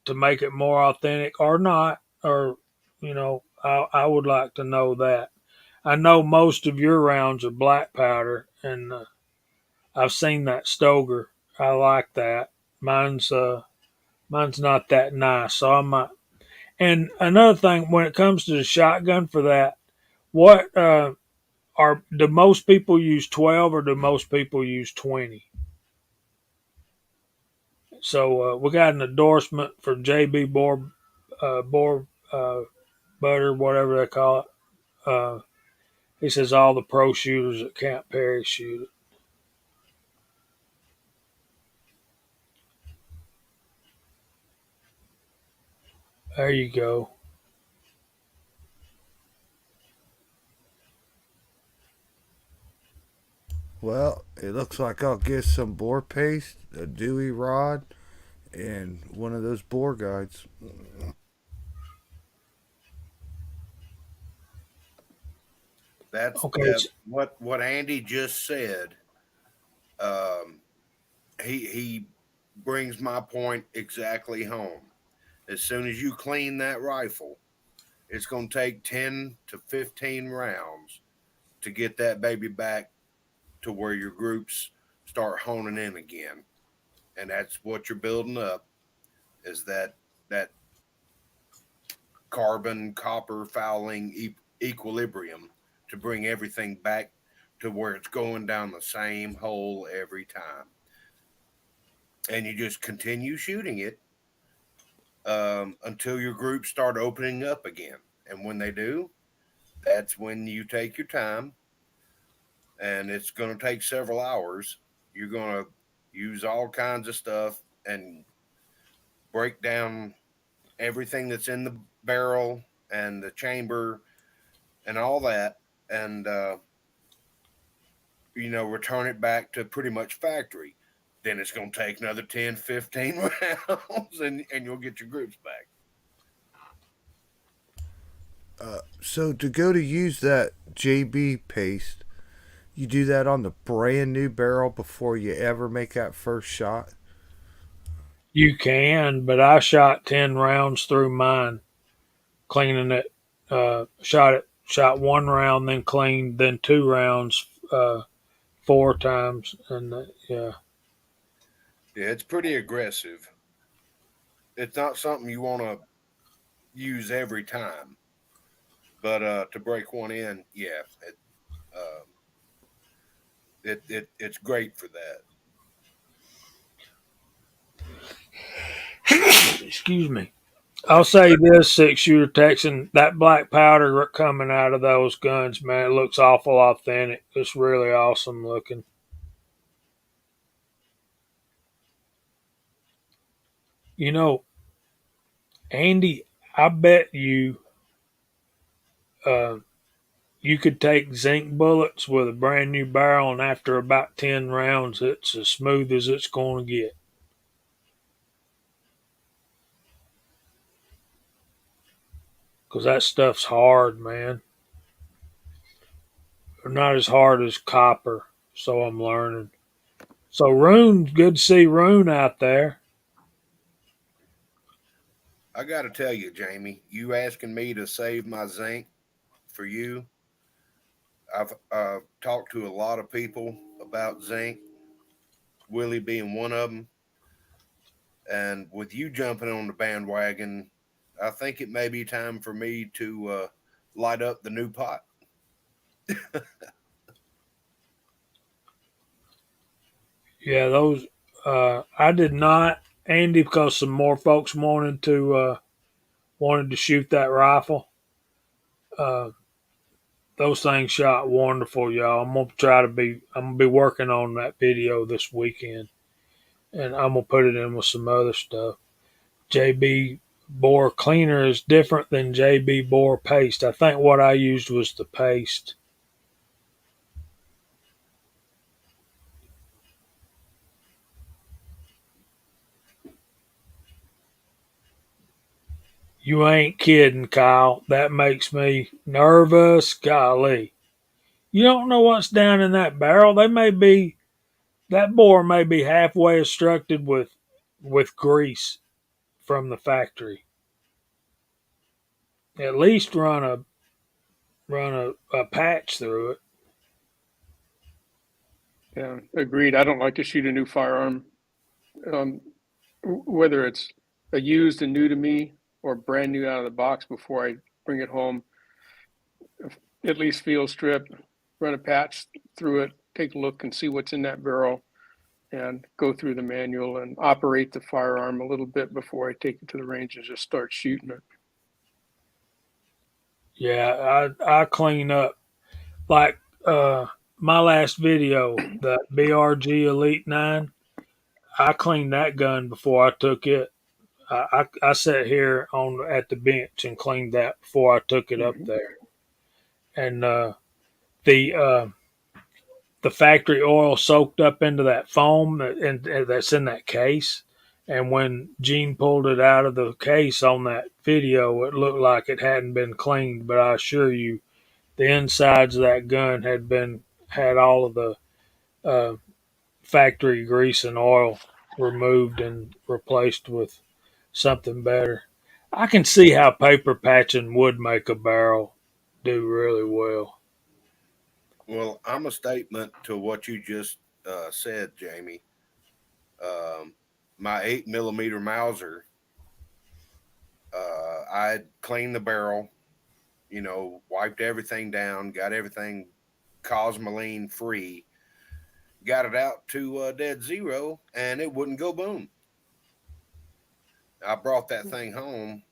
to make it more authentic, or not? Or I would like to know that. I know most of your rounds are black powder, and I've seen that Stoger. I like that. Mine's not that nice, so I might. And another thing, when it comes to the shotgun for that, what do most people use 12 or do most people use 20? So we got an endorsement for JB Boar Butter, whatever they call it. He says all the pro shooters at Camp Perry shoot it. There you go. Well, it looks like I'll get some bore paste, a Dewey rod, and one of those bore guides. That's Okay. what Andy just said. Um, he brings my point exactly home. As soon as you clean that rifle, it's going to take 10 to 15 rounds to get that baby back to where your groups start honing in again. And that's what you're building up is that carbon copper fouling equilibrium to bring everything back to where it's going down the same hole every time. And you just continue shooting it until your groups start opening up again. And when they do, that's when you take your time and it's going to take several hours. You're going to use all kinds of stuff and break down everything that's in the barrel and the chamber and all that, and return it back to pretty much factory. Then it's going to take another 10, 15 rounds, and you'll get your groups back. So to go to use that JB paste, you do that on the brand new barrel before you ever make that first shot. You can, but I shot 10 rounds through mine, cleaning it. Shot one round, then cleaned, then 2 rounds, 4 times, and yeah. Yeah, it's pretty aggressive. It's not something you want to use every time, but to break one in, yeah, uh, it's great for that. Excuse me. I'll say this, 6 shooter Texan, that black powder coming out of those guns, man, it looks awful authentic. It's really awesome looking. You know, Andy, I bet uh, you could take zinc bullets with a brand new barrel, and after about 10 rounds, it's as smooth as it's going to get. Because that stuff's hard, man. Not as hard as copper, so I'm learning. So, Rune, good to see Rune out there. I got to tell you, Jamie, you asking me to save my zinc for you. I've talked to a lot of people about zinc, Willie being one of them. And with you jumping on the bandwagon, I think it may be time for me to light up the new pot. Yeah, those, I did not, Andy, because some more folks wanted to shoot that rifle. Uh, those things shot wonderful, y'all. I'm gonna be working on that video this weekend, and I'm gonna put it in with some other stuff. JB Bore cleaner is different than JB Bore paste. I think what I used was the paste. You ain't kidding, Kyle. That makes me nervous. Golly. You don't know what's down in that barrel. That bore may be halfway obstructed with grease from the factory. At least run a patch through it. Yeah, agreed. I don't like to shoot a new firearm, um, whether it's a used and new to me or brand new out of the box before I bring it home. At least field strip, run a patch through it, take a look and see what's in that barrel, and go through the manual and operate the firearm a little bit before I take it to the range and just start shooting it. Yeah, I clean up like my last video, the BRG Elite 9. I cleaned that gun before I took it. I sat here on at the bench and cleaned that before I took it up Mm-hmm. there. And the uh, the factory oil soaked up into that foam and that's in that case. And when Gene pulled it out of the case on that video, it looked like it hadn't been cleaned. But I assure you, the insides of that gun had all of the uh, factory grease and oil removed and replaced with something better. I can see how paper patching would make a barrel do really well. Well, I'm a statement to what you just said, Jamie. Um, my 8 millimeter Mauser, I cleaned the barrel, wiped everything down, got everything cosmoline free, got it out to dead zero, and it wouldn't go boom. I brought that thing home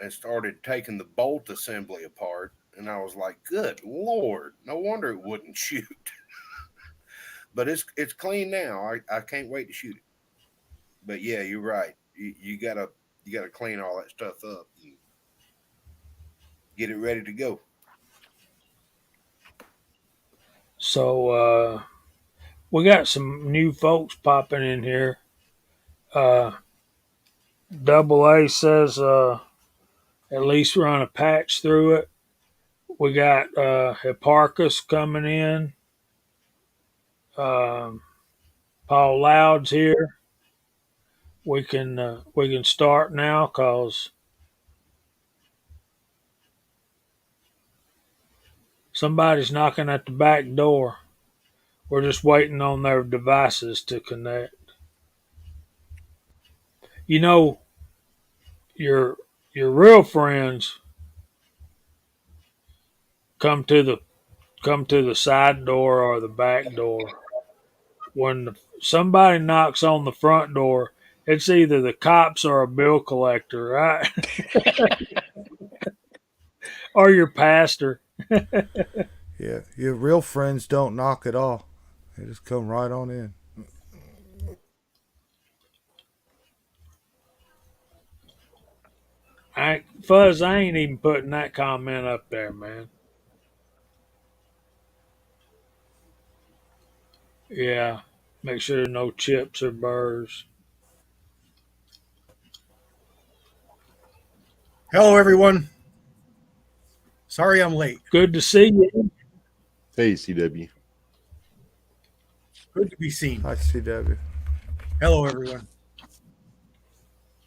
and started taking the bolt assembly apart, and I was like, "Good Lord, no wonder it wouldn't shoot." but it's clean now. I can't wait to shoot it. But yeah, you're right. You gotta clean all that stuff up and get it ready to go. So we got some new folks popping in here. Uh, Double A says at least run a patch through it. We got Hipparchus coming in. Um, Paul Loud's here. We can start now because somebody's knocking at the back door. We're just waiting on their devices to connect. You know, your your real friends come to the side door or the back door. When somebody knocks on the front door, it's either the cops or a bill collector, right? Or your pastor. Yeah, your real friends don't knock at all. They just come right on in. Fuzz, I ain't even putting that comment up there, man. Yeah, make sure there's no chips or burrs. Hello, everyone. Sorry I'm late. Good to see you. Hey, CW. Good to be seen. Hi, CW. Hello, everyone.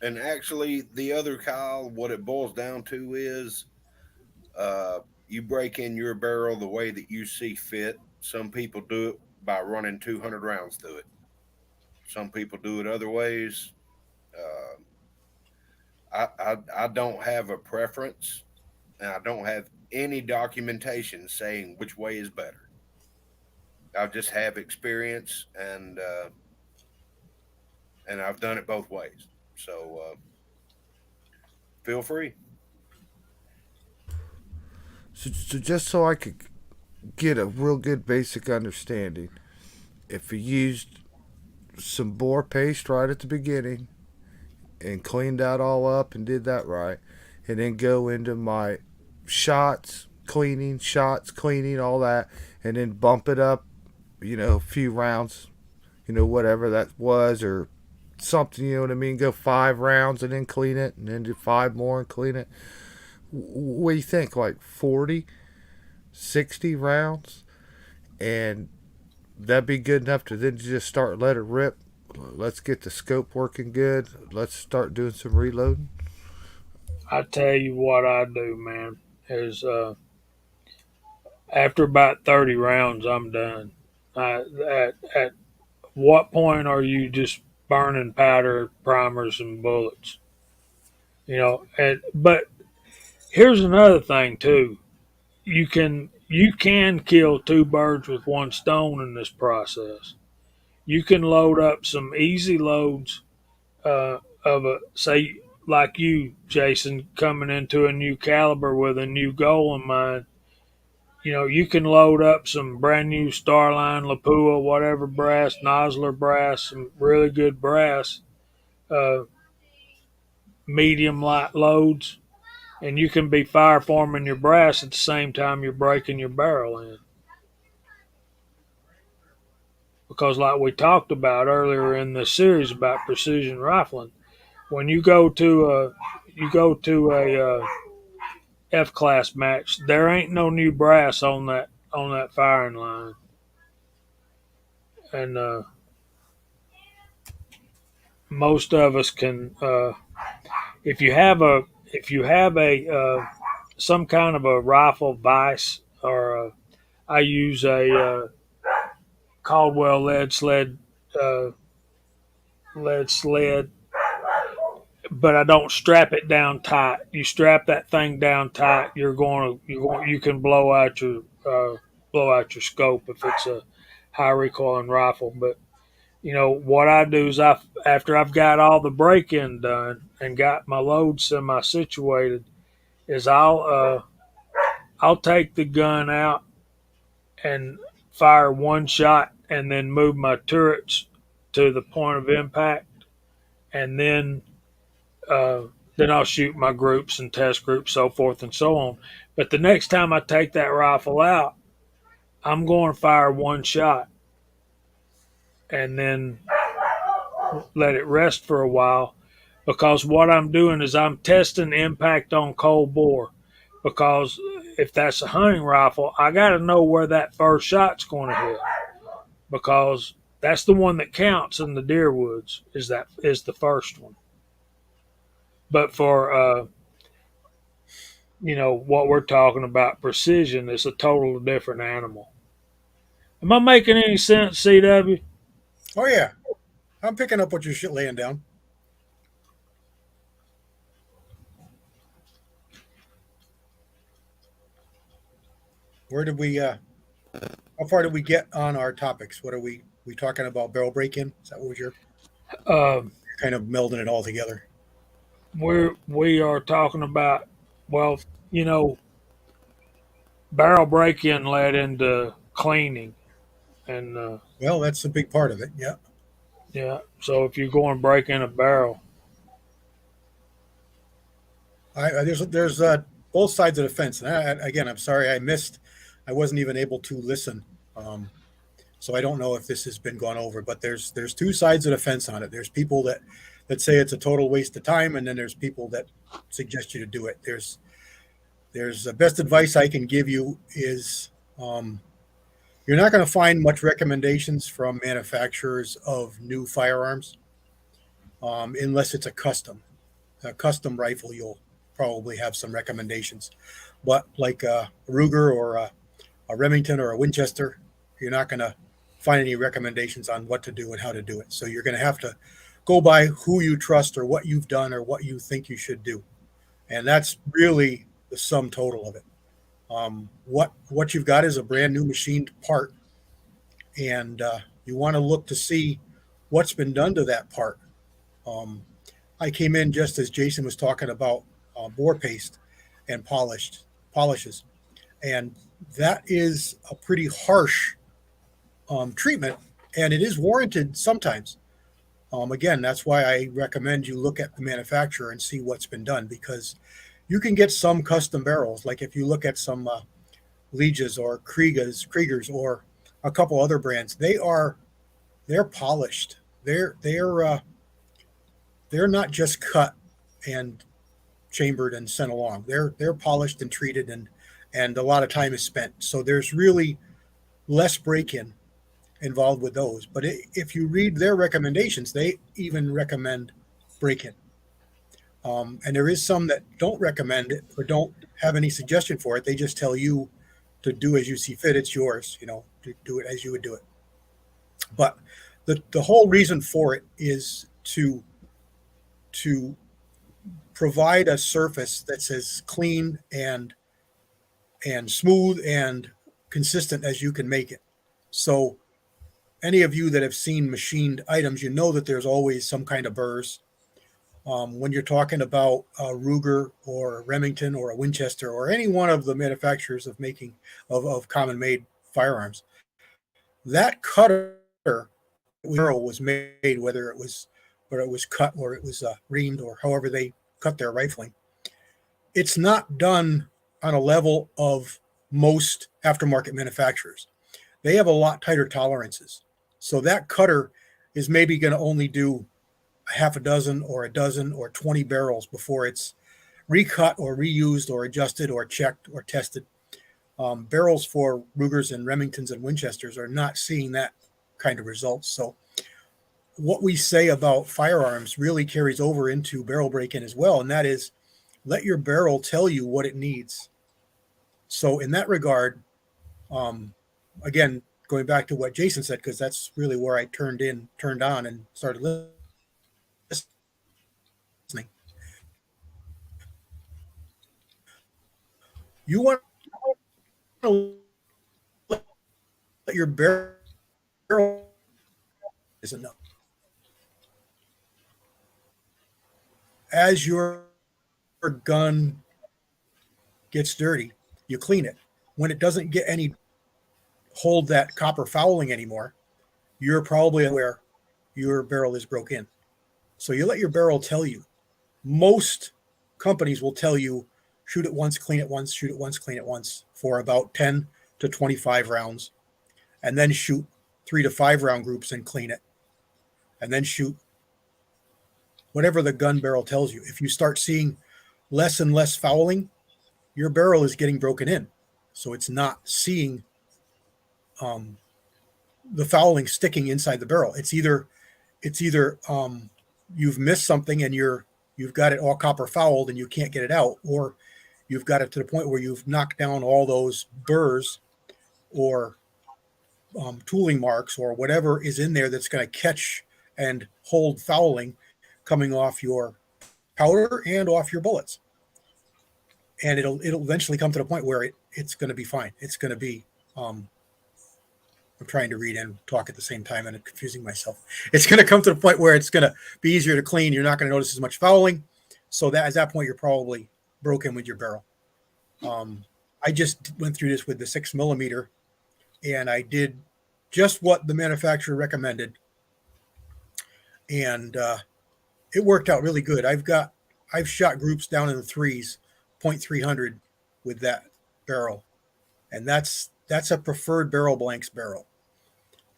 And actually, the other Kyle, what it boils down to is you break in your barrel the way that you see fit. Some people do it by running 200 rounds through it. Some people do it other ways. Uh, I don't have a preference, and I don't have any documentation saying which way is better. I just have experience, and I've done it both ways. So feel free. So just so I could get a real good basic understanding, if you used some boar paste right at the beginning and cleaned that all up and did that right, and then go into my shots cleaning, all that, and then bump it up, a few rounds, whatever that was, or something, you know what I mean? Go 5 rounds and then clean it, and then do 5 more and clean it. What do you think? Like 40, 60 rounds? And that'd be good enough to then just start let it rip. Let's get the scope working good. Let's start doing some reloading. I tell you what I do, man. Is after about 30 rounds, I'm done. At what point are you just burning powder, primers, and bullets? But here's another thing too. You can kill two birds with one stone in this process. You can load up some easy loads of a say like you, Jason, coming into a new caliber with a new goal in mind. You can load up some brand new Starline, Lapua, whatever brass, Nosler brass, some really good brass, uh, medium light loads, and you can be fire forming your brass at the same time you're breaking your barrel in. Because, like we talked about earlier in the series about precision rifling, when you go to a F class match, there ain't no new brass on that firing line, and most of us can. If you have a some kind of a rifle vise, or I use a Caldwell uh, lead sled, but I don't strap it down tight. You strap that thing down tight, you can blow out your scope if it's a high recoiling rifle. But what I do is after I've got all the break in done and got my load semi situated, is I'll take the gun out and fire one shot and then move my turrets to the point of impact, and uh, then I'll shoot my groups and test groups, so forth and so on. But the next time I take that rifle out, I'm going to fire one shot and then let it rest for a while, because what I'm doing is I'm testing impact on cold bore. Because if that's a hunting rifle, I got to know where that first shot's going to hit, because that's the one that counts in the deer woods. Is the first one. But for what we're talking about, precision, is a total different animal. Am I making any sense, CW? Oh yeah, I'm picking up what you're laying down. Where did we? How far did we get on our topics? What are we talking about? Barrel break in? Is that what Um, you're kind of melding it all together? we are talking about, well, you know, barrel break in led into cleaning, and Well, that's a big part of it. Yeah. yeah. So if you go and break in a barrel, There's both sides of the fence, and again, I'm sorry I missed. I wasn't even able to listen, so I don't know if this has been gone over. But there's two sides of the fence on it. There's people that say it's a total waste of time, and then there's people that suggest you to do it. There's the best advice I can give you is you're not going to find much recommendations from manufacturers of new firearms unless it's a custom rifle. You'll probably have some recommendations, but like a Ruger or a Remington or a Winchester, you're not going to find any recommendations on what to do and how to do it. So you're going to have to go by who you trust or what you've done or what you think you should do, and that's really the sum total of it. What you've got is a brand new machined part, and you want to look to see what's been done to that part. Um, I came in just as Jason was talking about bore paste and polishes, and that is a pretty harsh treatment, and it is warranted sometimes. Again, that's why I recommend you look at the manufacturer and see what's been done, because you can get some custom barrels. Like if you look at some Legias or Kriegers or a couple other brands, they're polished. They're not just cut and chambered and sent along. They're polished and treated, and a lot of time is spent. So there's really less break-in involved with those. But if you read their recommendations, they even recommend break-in. And there is some that don't recommend it or don't have any suggestion for it. They just tell you to do as you see fit. It's yours, to do it as you would do it. But the whole reason for it is to provide a surface that's as clean and smooth and consistent as you can make it. So any of you that have seen machined items, you know that there's always some kind of burrs. When you're talking about a Ruger or a Remington or a Winchester or any one of the manufacturers of making of common made firearms, that cutter barrel was made, whether it was cut or it was reamed or however they cut their rifling. It's not done on a level of most aftermarket manufacturers. They have a lot tighter tolerances. So that cutter is maybe going to only do a half a dozen or a dozen or 20 barrels before it's recut or reused or adjusted or checked or tested. Barrels for Rugers and Remingtons and Winchesters are not seeing that kind of results. So what we say about firearms really carries over into barrel break-in as well, and that is let your barrel tell you what it needs. So in that regard, again, going back to what Jason said, because that's really where I turned on and started listening. You want to let your barrel is enough. As your gun gets dirty, you clean it. When it doesn't get any hold that copper fouling anymore, you're probably aware your barrel is broke in. So you let your barrel tell you. Most companies will tell you shoot it once, clean it once, shoot it once, clean it once for about 10 to 25 rounds, and then shoot 3 to 5 round groups and clean it, and then shoot whatever the gun barrel tells you. If you start seeing less and less fouling, your barrel is getting broken in. So it's not seeing the fouling sticking inside the barrel. It's either you've missed something and you've got it all copper fouled and you can't get it out, or you've got it to the point where you've knocked down all those burrs or tooling marks or whatever is in there that's going to catch and hold fouling coming off your powder and off your bullets. And it'll eventually come to the point where it's going to be fine. It's going to be I'm trying to read and talk at the same time and I'm confusing myself. It's going to come to the point where it's going to be easier to clean. You're not going to notice as much fouling. So that at that point, you're probably broken with your barrel. I just went through this with the 6mm, and I did just what the manufacturer recommended. And it worked out really good. I've shot groups down in the threes, .300 with that barrel. And that's a preferred barrel blanks barrel.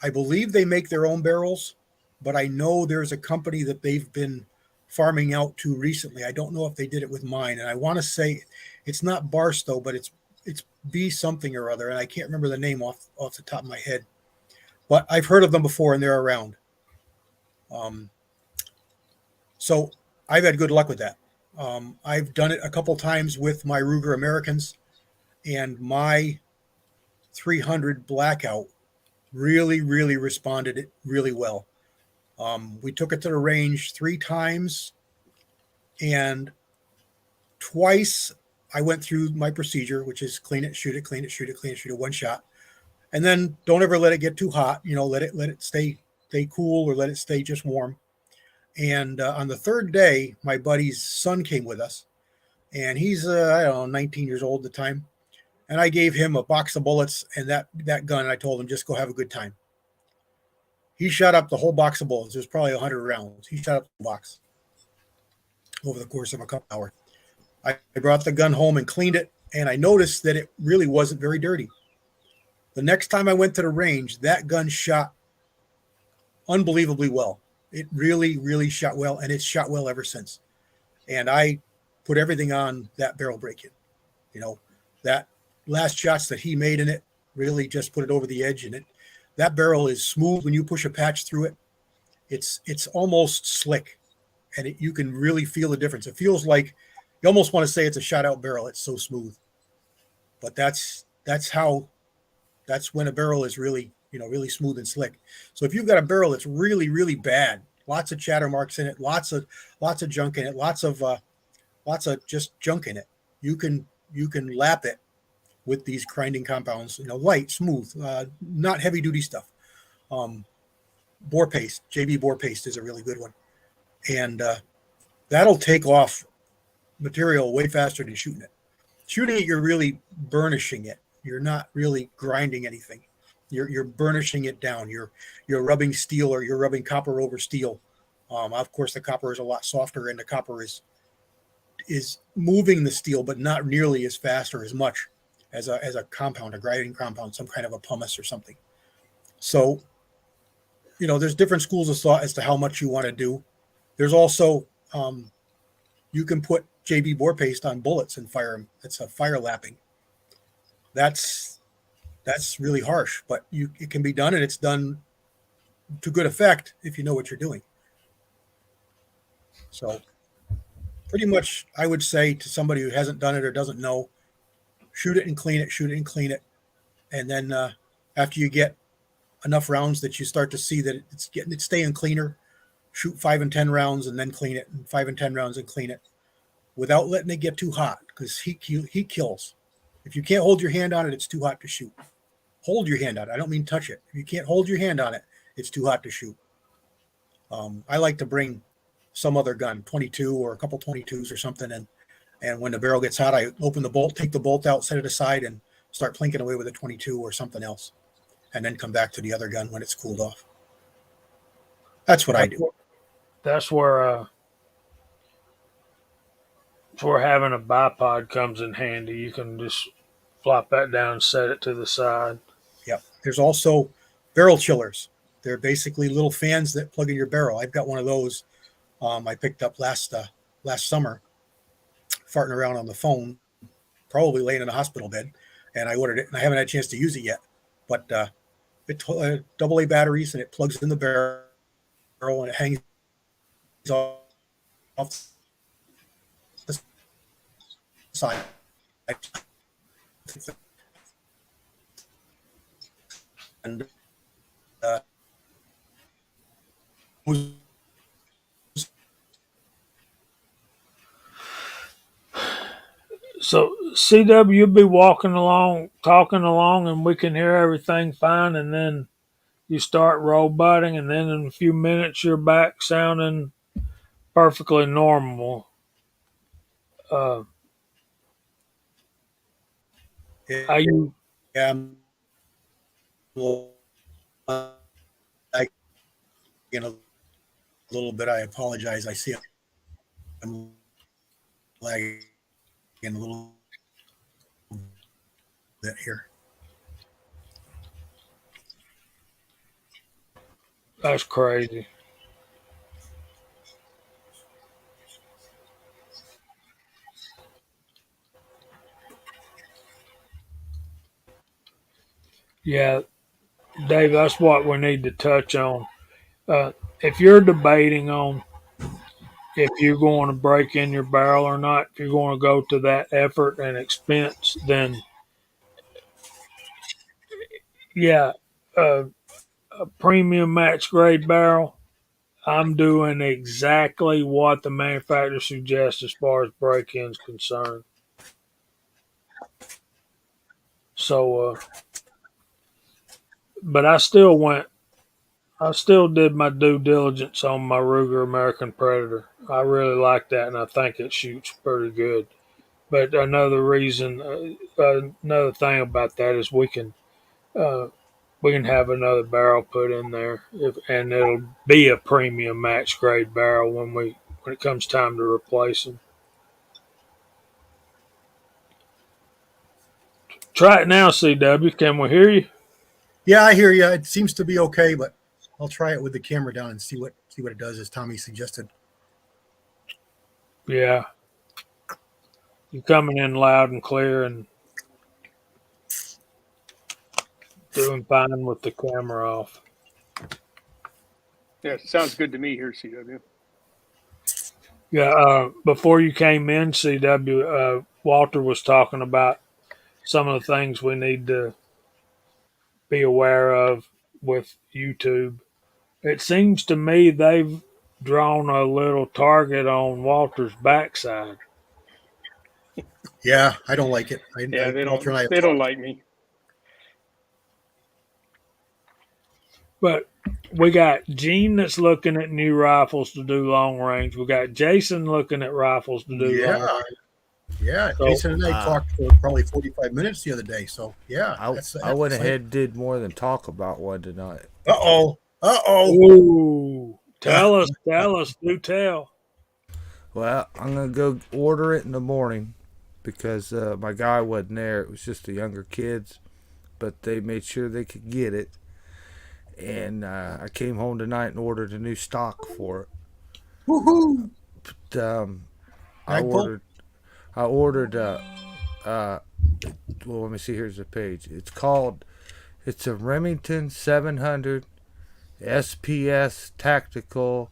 I believe they make their own barrels, but I know there's a company that they've been farming out to recently. I don't know if they did it with mine. And I want to say it's not Barstow, but it's B something or other. And I can't remember the name off the top of my head. But I've heard of them before and they're around. So I've had good luck with that. I've done it a couple times with my Ruger Americans, and my 300 Blackout really, really responded it really well. We took it to the range 3 times, and twice I went through my procedure, which is clean it, shoot it, clean it, shoot it, clean it, shoot it, one shot. And then don't ever let it get too hot. Let it stay cool, or let it stay just warm. And on the third day, my buddy's son came with us, and he's, 19 years old at the time. And I gave him a box of bullets and that gun. And I told him, just go have a good time. He shot up the whole box of bullets. There's probably 100 rounds. He shot up the box over the course of a couple hours. I brought the gun home and cleaned it, and I noticed that it really wasn't very dirty. The next time I went to the range, that gun shot unbelievably well. It really, really shot well, and it's shot well ever since. And I put everything on that barrel break-in. That last shots that he made in it really just put it over the edge in it. That barrel is smooth when you push a patch through it. It's almost slick, and you can really feel the difference. It feels like you almost want to say it's a shot out barrel. It's so smooth. But that's when a barrel is really, really smooth and slick. So if you've got a barrel that's really, really bad, lots of chatter marks in it, lots of junk in it, lots of just junk in it, you can lap it with these grinding compounds, light, smooth, not heavy duty stuff. Bore paste, JB bore paste is a really good one. And that'll take off material way faster than shooting it. Shooting it, you're really burnishing it. You're not really grinding anything. You're burnishing it down. You're rubbing steel, or you're rubbing copper over steel. Of course, the copper is a lot softer, and the copper is moving the steel, but not nearly as fast or as much as a compound, a grinding compound, some kind of a pumice or something. So, there's different schools of thought as to how much you want to do. There's also you can put JB bore paste on bullets and fire them. It's a fire lapping. That's really harsh, but it can be done, and it's done to good effect if you know what you're doing. So pretty much I would say to somebody who hasn't done it or doesn't know, shoot it and clean it, shoot it and clean it. And then after you get enough rounds that you start to see that it's staying cleaner, shoot 5 and 10 rounds and then clean it, and 5 and 10 rounds and clean it without letting it get too hot, because he kills. If you can't hold your hand on it, it's too hot to shoot. Hold your hand on it. I don't mean touch it. If you can't hold your hand on it, it's too hot to shoot. I like to bring some other gun, 22 or a couple 22s or something, and when the barrel gets hot, I open the bolt, take the bolt out, set it aside, and start plinking away with a 22 or something else, and then come back to the other gun when it's cooled off. That's what I That's do. that's where having a bipod comes in handy. You can just flop that down, and set it to the side. Yep. There's also barrel chillers. They're basically little fans that plug in your barrel. I've got one of those. I picked up last summer, farting around on the phone, probably laying in a hospital bed, and I ordered it, and I haven't had a chance to use it yet. But double A batteries, and it plugs in the barrel, and it hangs off the side. And uh, So CW, you'll be walking along, talking along, and we can hear everything fine. And then you start roboting, and then in a few minutes you're back sounding perfectly normal. Uh, yeah, are you? I'm lagging a little bit. I apologize. I see I'm lagging a little bit here. That's crazy. Yeah, Dave. That's what we need to touch on. If you're debating on if you're going to break in your barrel or not, if you're going to go to that effort and expense, then yeah, uh, a premium match grade barrel. I'm doing exactly what the manufacturer suggests as far as break-ins concerned. So, but I still did my due diligence on my Ruger American Predator. I really like that, and I think it shoots pretty good. But another thing about that is uh, we can have another barrel put in there, and it'll be a premium match grade barrel when it comes time to replace them. Try it now, CW. Can we hear you? Yeah, I hear you. It seems to be okay, but I'll try it with the camera down and see what it does, as Tommy suggested. Yeah, you're coming in loud and clear and doing fine with the camera off. Yeah, sounds good to me here, CW. Yeah, before you came in, CW, Walter was talking about some of the things we need to be aware of with YouTube. It seems to me they've drawn a little target on Walter's backside. Yeah, I don't like it. Yeah, Walter and I have they don't talked. like me. But we got Gene that's looking at new rifles to do long range. We got Jason looking at rifles to do Yeah, long range. yeah. So Jason and I Uh, talked for probably 45 minutes the other day. So yeah, I that's went exciting. ahead and did more than talk about one tonight. Uh oh. Uh oh. ooh, tell us, do tell. Well, I'm gonna go order it in the morning because my guy wasn't there. It was just the younger kids, but they made sure they could get it. And I came home tonight and ordered a new stock for it. Woohoo! I Magpul. ordered. Uh, well, let me see. Here's the page. It's a Remington 700 SPS Tactical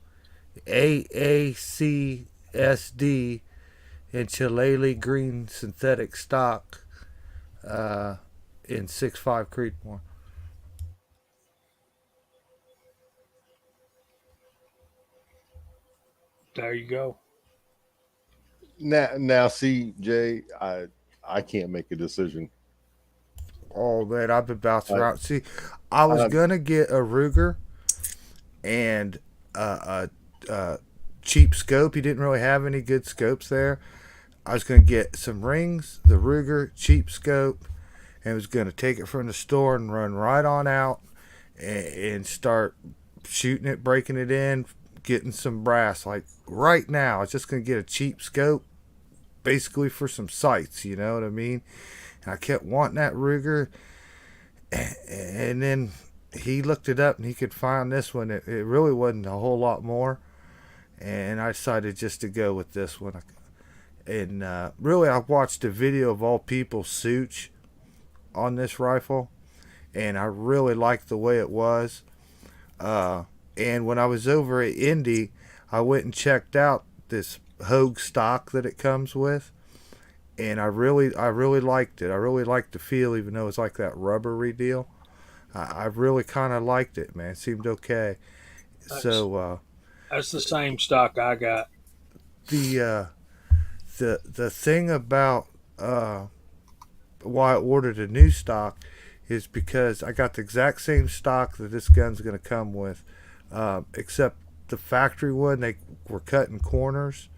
AACSD in Chihuahua green synthetic stock uh, in 6.5 Creedmoor. There you go. Now, see, Jay, I can't make a decision. Oh man, I've been bouncing I, around. See, I was I gonna get a Ruger and a cheap scope. He didn't really have any good scopes there. I was gonna get some rings, the Ruger cheap scope, and was gonna take it from the store and run right on out and start shooting it, breaking it in, getting some brass. Like right now, I was just gonna get a cheap scope, basically for some sights. You know what I mean? And I kept wanting that Ruger, and then he looked it up and he could find this one. It really wasn't a whole lot more, and I decided just to go with this one. And really, I watched a video of all people Such on this rifle, and I really liked the way it was. And when I was over at Indy, I went and checked out this Hogue stock that it comes with, and I really liked it. I really liked the feel, even though it's like that rubbery deal. I really kind of liked it, man. It seemed okay. That's, So that's the same stock I got. the the thing about why I ordered a new stock is because I got the exact same stock that this gun's going to come with, except the factory one they were cutting corners,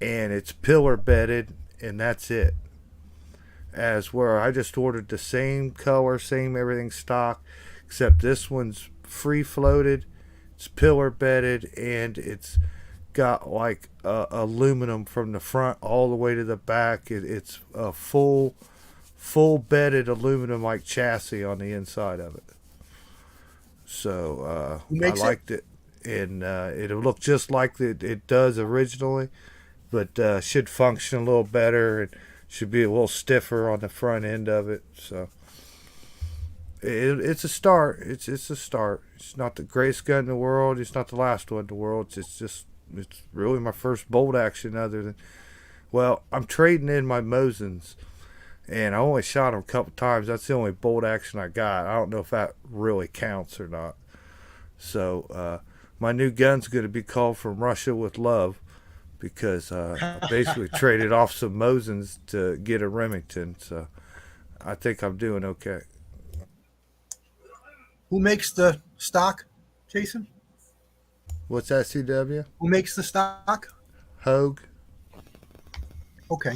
and it's pillar bedded, and that's it. As where I just ordered the same color, same everything stock, except this one's free floated, it's pillar bedded, and it's got like aluminum from the front all the way to the back. It's a full bedded aluminum like chassis on the inside of it. So I liked it, and it'll look just like it does originally, but should function a little better and should be a little stiffer on the front end of it. So it's a start. It's a start. It's not the greatest gun in the world. It's not the last one in the world. It's really my first bolt action other than, well, I'm trading in my Mosins, and I only shot them a couple times. That's the only bolt action I got. I don't know if that really counts or not. So my new gun's going to be called From Russia with Love, because I basically traded off some Mosins to get a Remington. So I think I'm doing okay. Who makes the stock, Jason? What's that, CW? Who makes the stock? Hogue. Okay.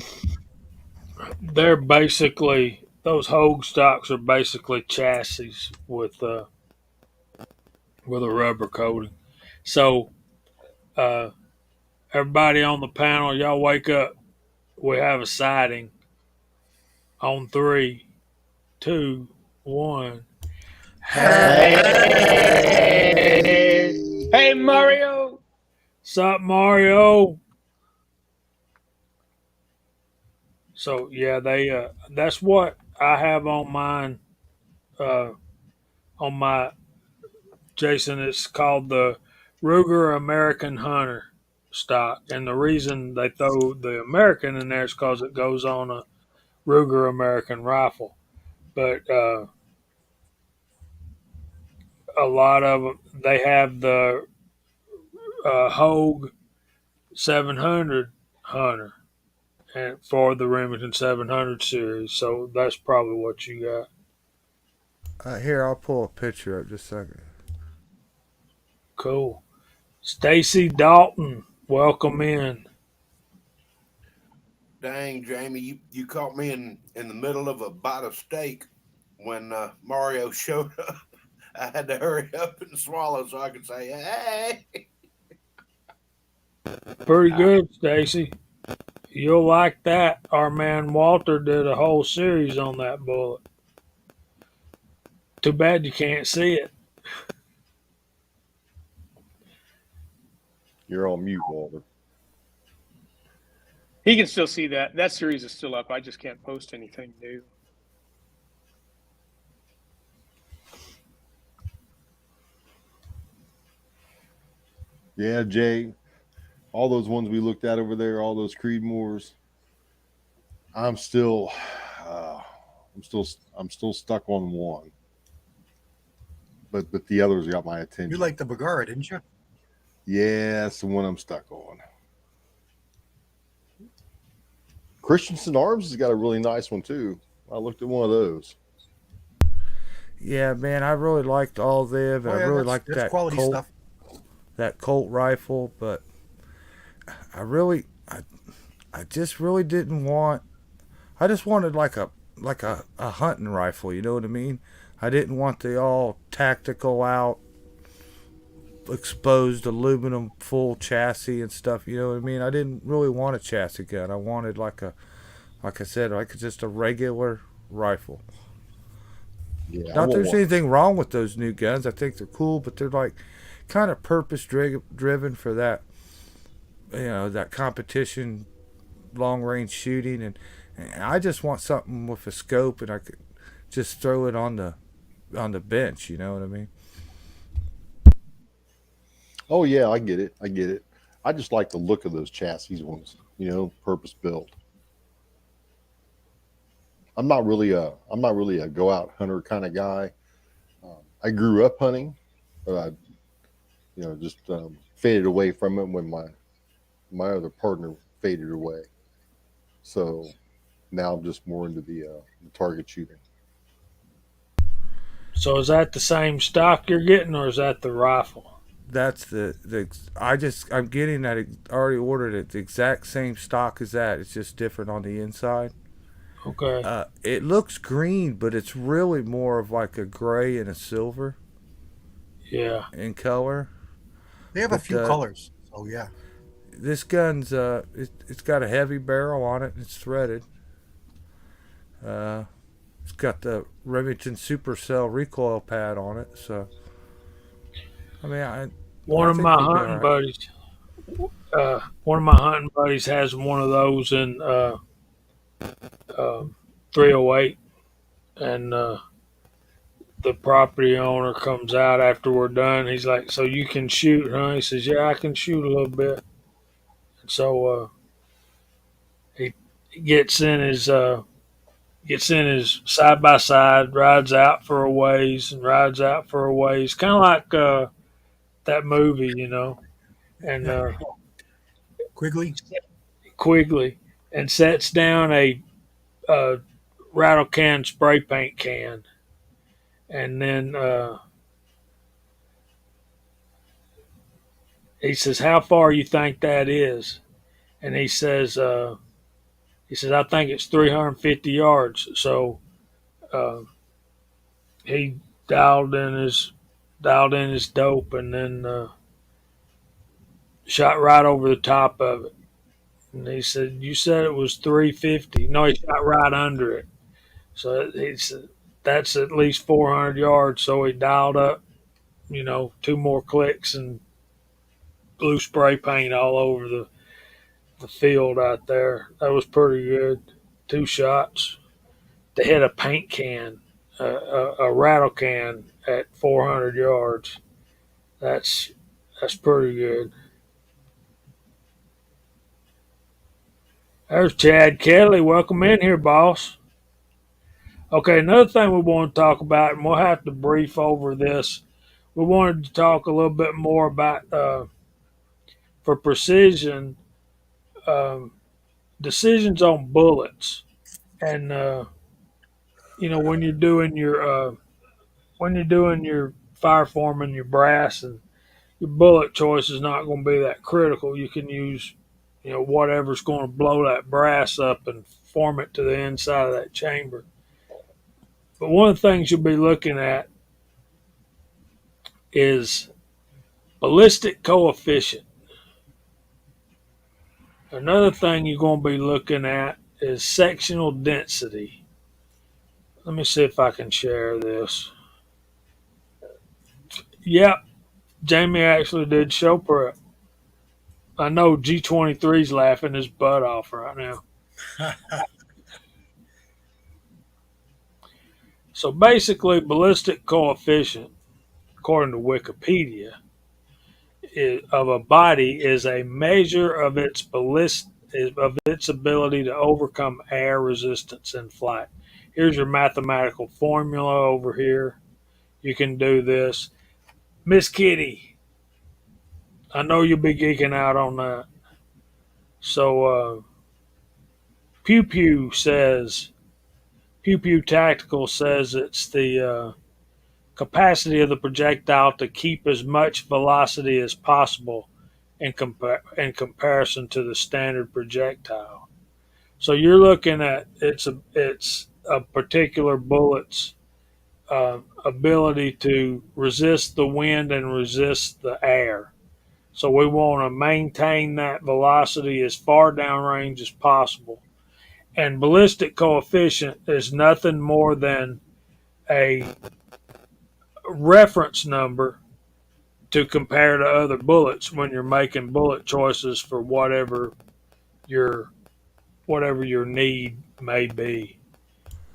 They're basically, those Hogue stocks are basically chassis with a rubber coating. So everybody on the panel, y'all wake up. We have a sighting on 3, 2, 1. Hey, Mario. Sup, Mario? So yeah, they that's what I have on mine. On my Jason, it's called the Ruger American Hunter stock, and the reason they throw the American in there is because it goes on a Ruger American rifle. But a lot of them, they have the Hogue 700 Hunter and for the Remington 700 series. So that's probably what you got. Here, I'll pull a picture up just a second. Cool. Stacy Dalton, welcome in. Dang, Jamie, you caught me in the middle of a bite of steak when Mario showed up. I had to hurry up and swallow so I could say, hey. Pretty good, Stacy. You'll like that. Our man Walter did a whole series on that bullet. Too bad you can't see it. You're on mute, Walter. He can still see that. That series is still up. I just can't post anything new. Yeah, Jay. All those ones we looked at over there, all those Creedmoors. I'm still stuck on one. But the others got my attention. You liked the Bagara, didn't you? Yeah, that's the one I'm stuck on. Christensen Arms has got a really nice one too. I looked at one of those. Yeah, man, I really liked all of them. Oh, I yeah, really liked that's that quality Colt, stuff. that Colt rifle, but I just really didn't want. I just wanted like a hunting rifle. You know what I mean? I didn't want the all tactical out exposed aluminum full chassis and stuff. You know what I mean? I didn't really want a chassis gun. I wanted like I said, like just a regular rifle. Yeah, I Not want there's one. anything wrong with those new guns. I think they're cool, but they're like kind of driven for that, that competition, long range shooting, and I just want something with a scope, and I could just throw it on the bench. You know what I mean? Oh yeah, I get it. I get it. I just like the look of those chassis ones. Purpose built. I'm not really a go out hunter kind of guy. I grew up hunting, but I just faded away from it when my other partner faded away. So now I'm just more into the target shooting. So is that the same stock you're getting, or is that the rifle? That's the I'm getting that already ordered it the exact same stock as that. It's just different on the inside. Okay. It looks green, but it's really more of like a gray and a silver Yeah. in color. They have a But few colors. So yeah. this gun's it's got a heavy barrel on it. And it's threaded. Uh, it's got the Remington Supercell recoil pad on it. So I mean, One I of think my we'll be all hunting right. buddies, one of my hunting buddies has one of those in 308, and the property owner comes out after we're done. He's like, "So you can shoot, huh?" He says, "Yeah, I can shoot a little bit." And so he gets in his side by side, rides out for a ways, and rides out for a ways, kind of like that movie, and Yeah. Quigley. Quigley, and sets down a rattle can spray paint can, and then he says, "How far you think that is?" And he says, "I think it's 350 yards." So uh, he dialed in his dialed in his dope, and then shot right over the top of it. And he said, "You said it was 350." No, he shot right under it. So he said, "That's at least 400 yards." So he dialed up, two more clicks, and blue spray paint all over the field out there. That was pretty good. Two shots to hit a paint can, a rattle can at 400 yards. That's that's pretty good. There's Chad Kelly. Welcome in here, boss. Okay, another thing we want to talk about, and we'll have to brief over this. We wanted to talk a little bit more about for precision um, decisions on bullets, and when you're doing your fire forming, your brass, and your bullet choice is not going to be that critical. You can use whatever's going to blow that brass up and form it to the inside of that chamber. But one of the things you'll be looking at is ballistic coefficient. Another thing you're going to be looking at is sectional density. Let me see if I can share this. Yep, Jamie actually did show prep. I know G23's laughing his butt off right now. So basically, ballistic coefficient, according to Wikipedia, of a body is a measure of its ability to overcome air resistance in flight. Here's your mathematical formula over here. You can do this. Miss Kitty, I know you'll be geeking out on that. So, Pew Pew says, Pew Pew Tactical says it's the capacity of the projectile to keep as much velocity as possible in comparison to the standard projectile. So you're looking at it's a particular bullet's ability to resist the wind and resist the air. So we want to maintain that velocity as far downrange as possible. And ballistic coefficient is nothing more than a reference number to compare to other bullets when you're making bullet choices for your whatever your need may be.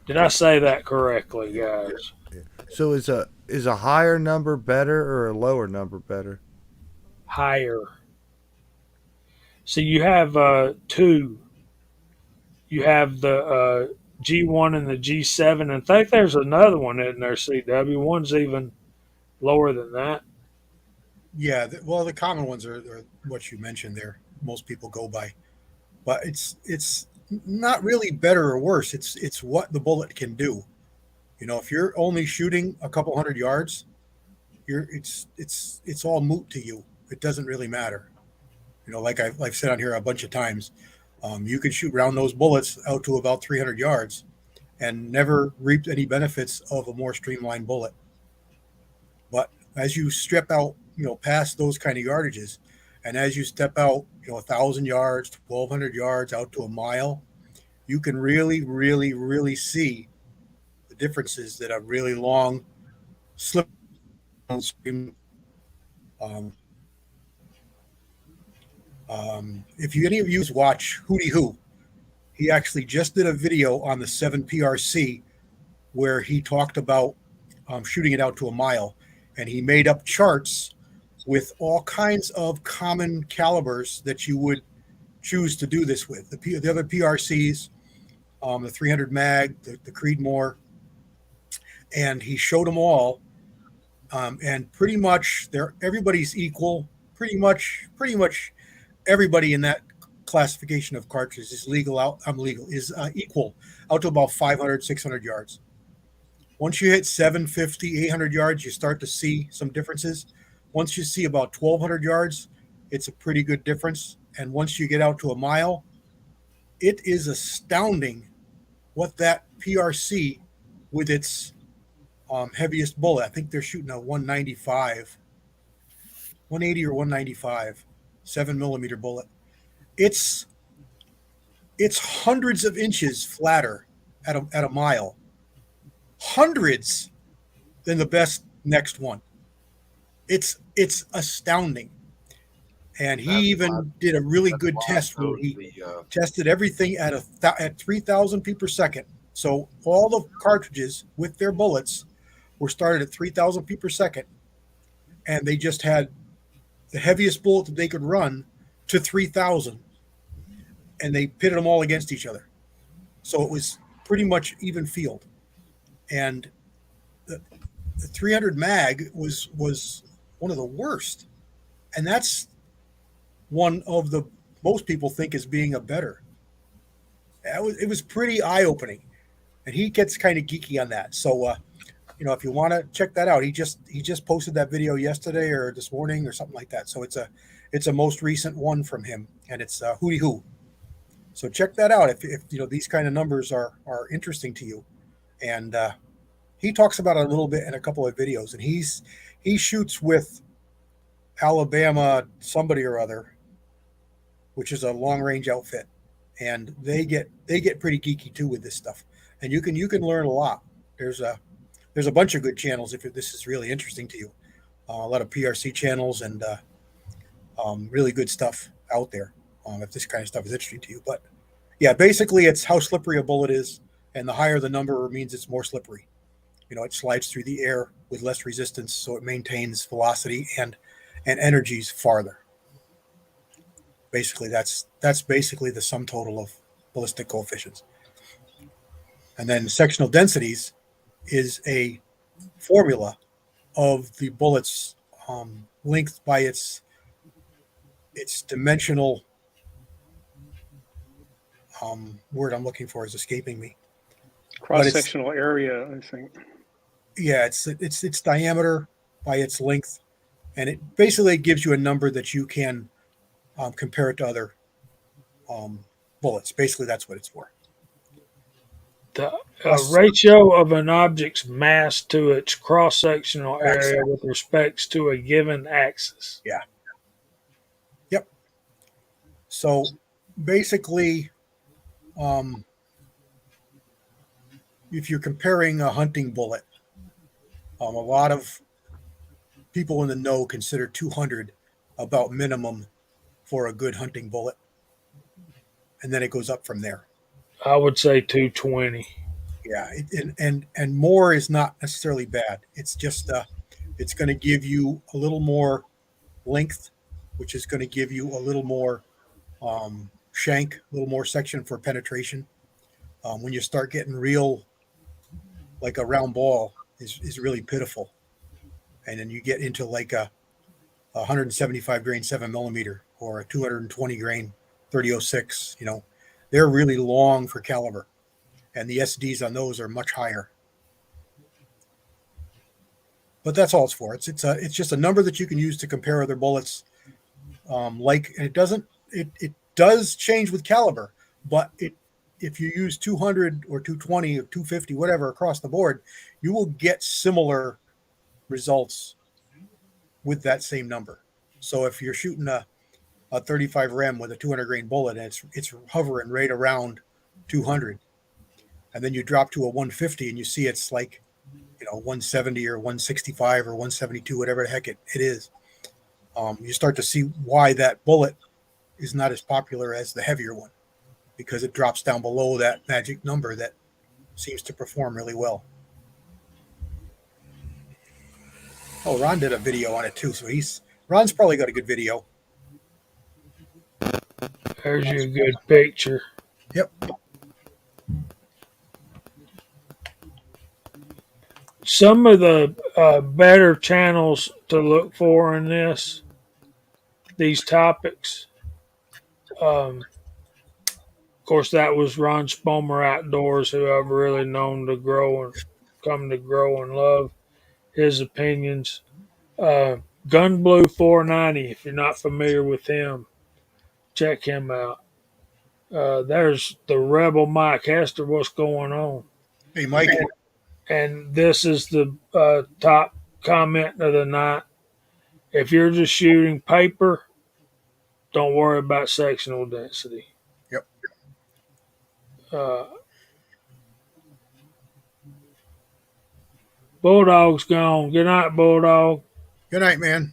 Did I say that correctly, guys? So is a higher number better or a lower number better? Higher. So you have two. You have the G1 and the G7, and I think there's another one in there. CW one's even lower than that. Yeah, well, the common ones are what you mentioned there. Most people go by, but it's not really better or worse. It's what the bullet can do. If you're only shooting a couple hundred yards, it's all moot to you. It doesn't really matter. Like I've said on here a bunch of times, you can shoot round nose bullets out to about 300 yards and never reap any benefits of a more streamlined bullet. But as you step out, past those kind of yardages, and as you step out, 1,000 yards, 1,200 yards, out to a mile, you can really, really, really see the differences that a really long slip stream. Um, if any of you watch Hootie Hoo, he actually just did a video on the 7PRC where he talked about shooting it out to a mile, and he made up charts with all kinds of common calibers that you would choose to do this with. The other PRCs, the 300 mag, the Creedmoor, and he showed them all, and pretty much everybody's equal. Pretty much everybody in that classification of cartridges is equal out to about 500, 600 yards. Once you hit 750, 800 yards, you start to see some differences. Once you see about 1,200 yards, it's a pretty good difference. And once you get out to a mile, it is astounding what that PRC with its heaviest bullet, I think they're shooting a 195, 180 or 195, 7 millimeter bullet. It's hundreds of inches flatter at a mile. Hundreds than the best next one. It's astounding. And he even did a really good test where he tested everything at 3,000 feet per second. So all the cartridges with their bullets were started at 3,000 feet per second, and they just had the heaviest bullet that they could run to 3,000, and they pitted them all against each other. So it was pretty much even field. And the 300 mag was one of the worst, and that's one of the most people think as being a better. It was pretty eye-opening, and he gets kind of geeky on that. So if you want to check that out, he just posted that video yesterday or this morning or something like that. So it's a most recent one from him, and it's Hootie Hoo. So check that out if these kind of numbers are interesting to you. And he talks about it a little bit in a couple of videos, and he shoots with Alabama somebody or other, which is a long range outfit, and they get pretty geeky too with this stuff. And you can learn a lot. There's a bunch of good channels if this is really interesting to you. A lot of PRC channels and really good stuff out there if this kind of stuff is interesting to you. But yeah, basically it's how slippery a bullet is, and the higher the number means it's more slippery. It slides through the air with less resistance, so it maintains velocity and energies farther. Basically, that's basically the sum total of ballistic coefficients. And then sectional densities is a formula of the bullet's length by its dimensional word I'm looking for is escaping me. Cross-sectional area, I think. Yeah, it's diameter by its length, and it basically gives you a number that you can compare it to other bullets. Basically, that's what it's for. The Plus, ratio of an object's mass to its cross-sectional axis. area with respects to a given axis. Yeah. Yep. So basically, um, if you're comparing a hunting bullet, a lot of people in the know consider 200 about minimum for a good hunting bullet, and then it goes up from there. I would say 220. Yeah, and more is not necessarily bad. It's just it's going to give you a little more length, which is going to give you a little more shank, a little more section for penetration. When you start getting real, like a round ball is really pitiful, and then you get into like a 175 grain 7 millimeter or a 220 grain 3006. They're really long for caliber, and the SDs on those are much higher. But that's all it's for. It's just a number that you can use to compare other bullets. And it does change with caliber, but if you use 200 or 220 or 250, whatever, across the board, you will get similar results with that same number. So if you're shooting a 35 rem with a 200 grain bullet and it's hovering right around 200, and then you drop to a 150 and you see it's like 170 or 165 or 172, whatever the heck it is, you start to see why that bullet is not as popular as the heavier one, because it drops down below that magic number that seems to perform really well. Oh, Ron did a video on it too, so Ron's probably got a good video. There's your good picture. Yep. Some of the better channels to look for in these topics. Of course, that was Ron Spomer Outdoors, who I've really known to grow and come to grow and love his opinions. Gun Blue 490, if you're not familiar with him, check him out. There's the Rebel Mike Hester. What's going on? Hey, Mike. And this is the top comment of the night. If you're just shooting paper, don't worry about sectional density. Yep. Bulldog's gone. Good night, Bulldog. Good night, man.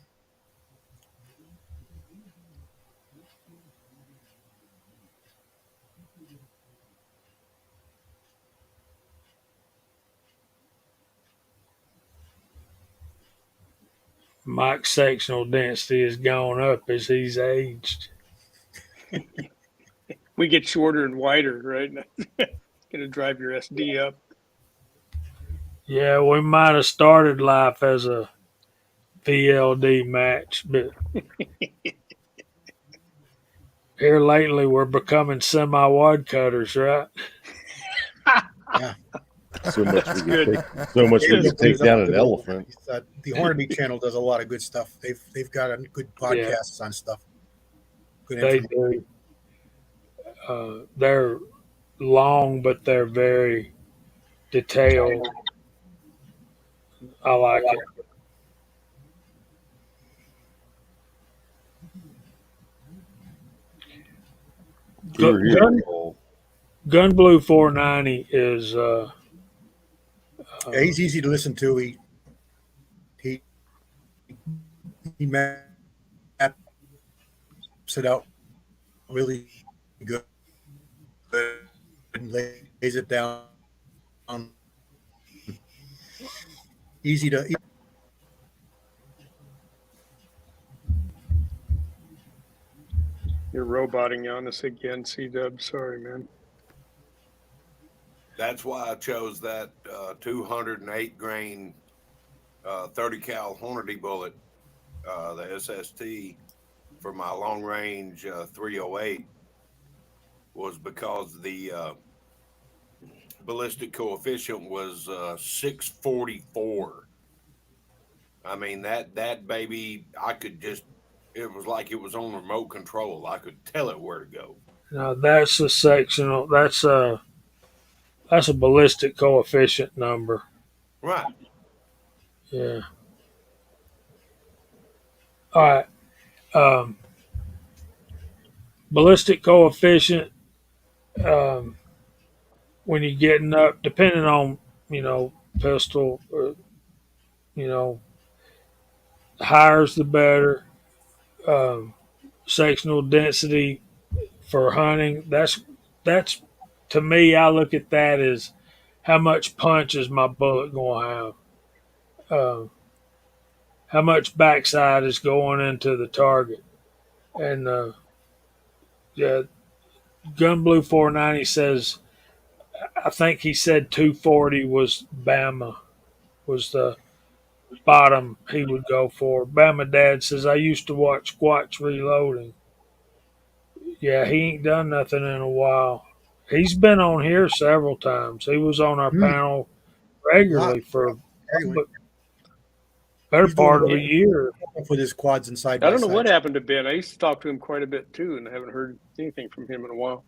Mike's sectional density has gone up as he's aged. We get shorter and wider, right? It's going to drive your SD up. Yeah, we might have started life as a VLD match, but here lately we're becoming semi-wad cutters, right? Yeah. So much we can take down an elephant. The Hornady channel does a lot of good stuff. They've got a good podcasts on stuff. Good They information. do. They're long, but they're very detailed. I like it. Gun Blue 490 is Yeah, he's easy to listen to. He maps it out really good and lays it down. Easy to. You're roboting on us again, C-Dub. Sorry, man. That's why I chose that 208 grain 30 cal Hornady bullet, the SST, for my long range 308, was because the ballistic coefficient was 644. I mean, that baby, I could just, it was like it was on remote control. I could tell it where to go. now that's a sectional. That's a That's a ballistic coefficient number. Right. Yeah. All right. Um, ballistic coefficient. Um, when you're getting up, depending on pistol, you know, higher's the better. Um, sectional density for hunting. That's to me. I look at that as how much punch is my bullet going to have. How much backside is going into the target, and yeah, Gun Blue 490 says. I think he said 240 was Bama was the bottom he would go for. Bama Dad says I used to watch Squatch reloading. Yeah, he ain't done nothing in a while. He's been on here several times. He was on our Hmm, panel a lot. regularly for Regularly. better He's doing part of well a year. with his quads and side I by don't know what sides. happened to Ben. I used to talk to him quite a bit too, and I haven't heard anything from him in a while.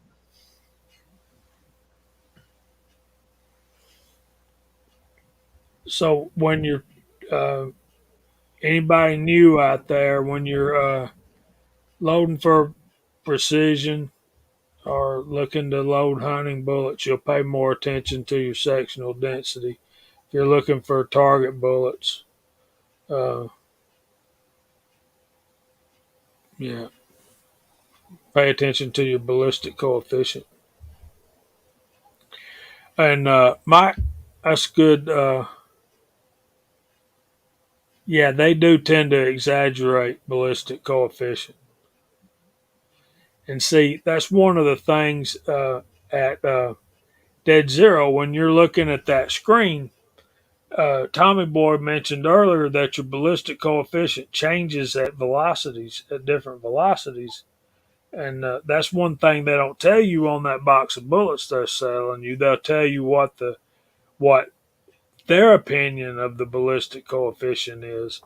So when you're anybody new out there, when you're loading for precision or looking to load hunting bullets, you'll pay more attention to your sectional density. If you're looking for target bullets, uh, yeah, pay attention to your ballistic coefficient. And Mike, that's good. Yeah, they do tend to exaggerate ballistic coefficient. And see, that's one of the things at dead zero when you're looking at that screen. Tommy Boy mentioned earlier that your ballistic coefficient changes at velocities, at different velocities. And that's one thing they don't tell you on that box of bullets they're selling you. They'll tell you what their opinion of the ballistic coefficient is,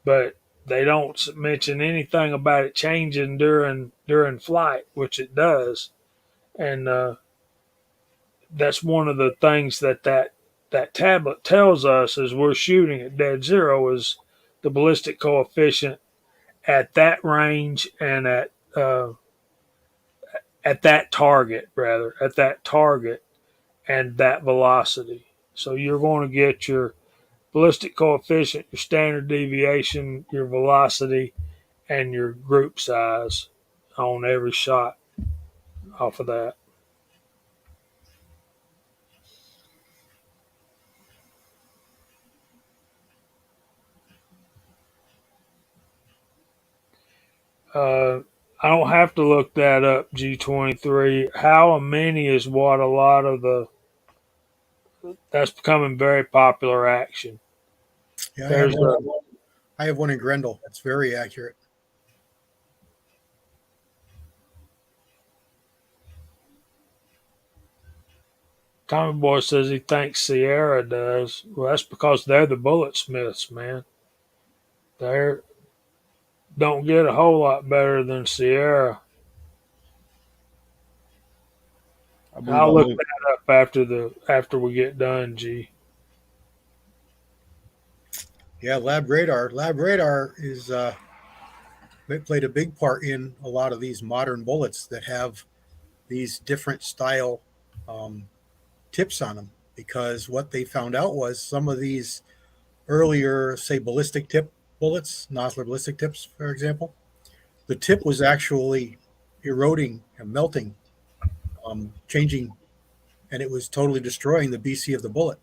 but they don't mention anything about it changing during flight, which it does. And that's one of the things that tablet tells us as we're shooting at dead zero is the ballistic coefficient at that range and at that target rather at that target and that velocity. So you're going to get your ballistic coefficient, your standard deviation, your velocity, and your group size on every shot off of that. Uh, I don't have to look that up. G23. How a mini is what a lot of the that's becoming very popular action. Yeah, There's a I have one in Grendel. It's very accurate. Tommy Boy says he thinks Sierra does. Well, that's because they're the bullet smiths, man. They don't get a whole lot better than Sierra. I believe I'll I look live. that up after we get done, G. Yeah, lab radar. Lab radar is played a big part in a lot of these modern bullets that have these different style um, tips on them. Because what they found out was some of these earlier, say, ballistic tip bullets, Nosler ballistic tips, for example, the tip was actually eroding and melting, changing, and it was totally destroying the BC of the bullet.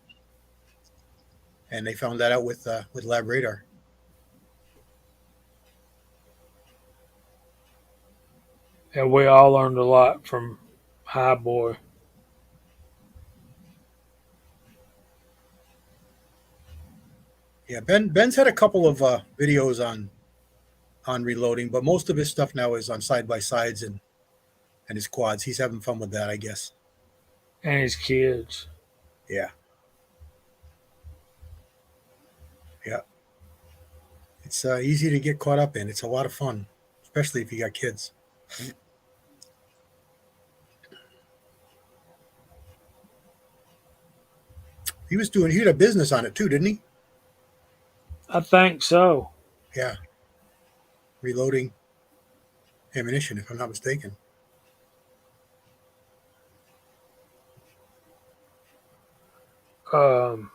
And they found that out with lab radar. And we all learned a lot from High Boy. Yeah, Ben's had a couple of videos on reloading, but most of his stuff now is on side by sides and his quads. He's having fun with that, I guess. And his kids. Yeah, yeah. It's easy to get caught up in. It's a lot of fun, especially if you got kids. He had a business on it too, didn't he? I think so. Yeah, reloading ammunition, if I'm not mistaken. Um,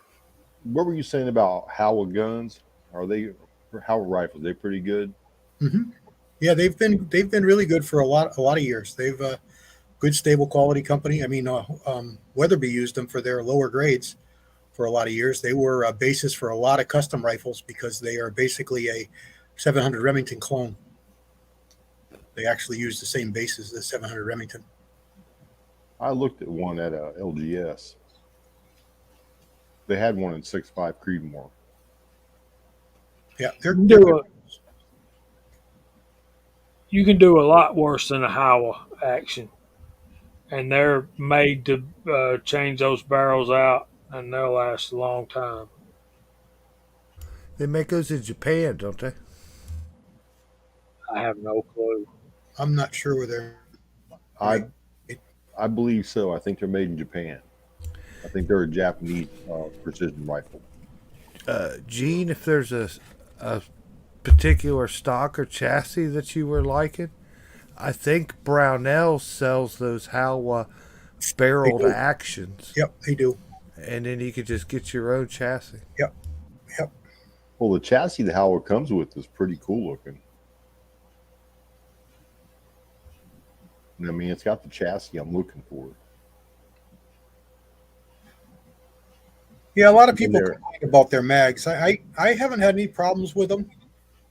What were you saying about Howell guns? Are they Howell rifles? They pretty good. Hmm. Yeah, they've been really good for a lot of years. They've good stable quality company. I mean, Weatherby used them for their lower grades for a lot of years. They were a basis for a lot of custom rifles because they are basically a 700 Remington clone. They actually use the same base as the 700 Remington. I looked at one at LGS. They had one in 6.5 Creedmoor. Yeah, you can they're do good. you can do a lot worse than a Howa action, and they're made to change those barrels out, and they'll last a long time. They make those in Japan, don't they? I have no clue. I'm not sure where they're I made. I believe so. I think they're made in Japan. I think they're a Japanese precision rifle. Gene, if there's a particular stock or chassis that you were liking, I think Brownell sells those Howa They barreled do. actions, Yep, they do. and then you could just get your own chassis. Yep, yep. Well, the chassis the Howell comes with is pretty cool looking. I mean, it's got the chassis I'm looking for. Yeah, a lot of And people they're complain about their mags. I haven't had any problems with them.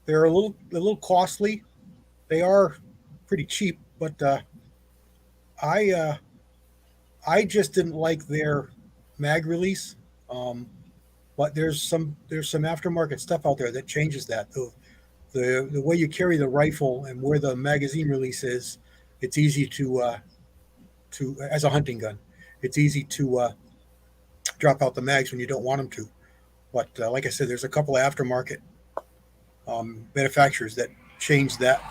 They're a little costly. They are pretty cheap, but I uh, I just didn't like their mag release. Um, but there's some aftermarket stuff out there that changes that. The way you carry the rifle and where the magazine release is, it's easy to as a hunting gun. It's easy to drop out the mags when you don't want them to. But like I said, there's a couple of aftermarket manufacturers that change that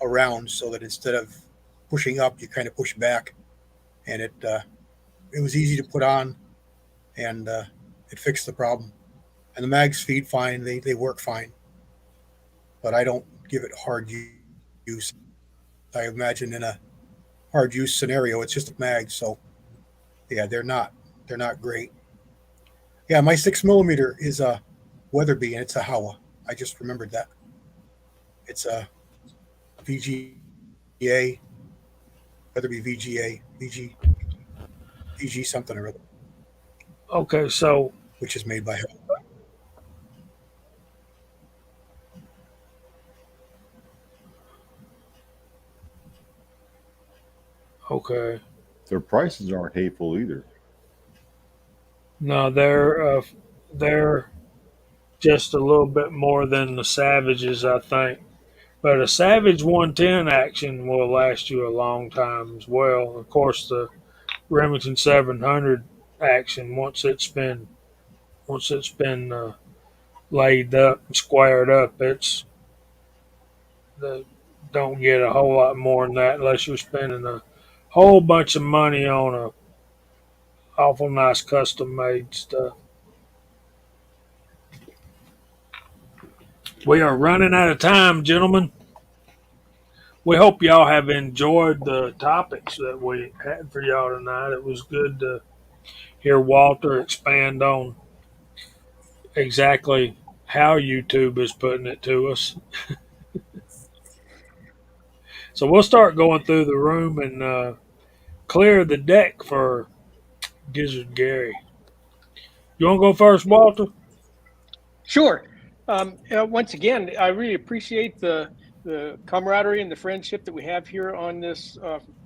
around so that instead of pushing up, you kind of push back, and it was easy to put on, and it fixed the problem. And the mags feed fine; they work fine. But I don't give it hard use. I imagine in a hard use scenario, it's just a mag. So yeah, they're not great. Yeah, my 6 millimeter is a Weatherby, and it's a Howa. I just remembered that. It's a VGA, Weatherby VGA, VG something or other, Okay, so which is made by Howa. okay, their prices aren't hateful either. no, they're just a little bit more than the Savages, I think. But a Savage 110 action will last you a long time as well. Of course, the Remington 700 action once it's been laid up and squared up, it's the don't get a whole lot more than that unless you're spending a whole bunch of money on a awful nice custom made stuff. We are running out of time, gentlemen. We hope y'all have enjoyed the topics that we had for y'all tonight. It was good to hear Walter expand on exactly how YouTube is putting it to us. So we'll start going through the room and clear the deck for Gizzard Gary. You want to go first, Walter? Sure. Once again, I really appreciate the camaraderie and the friendship that we have here on this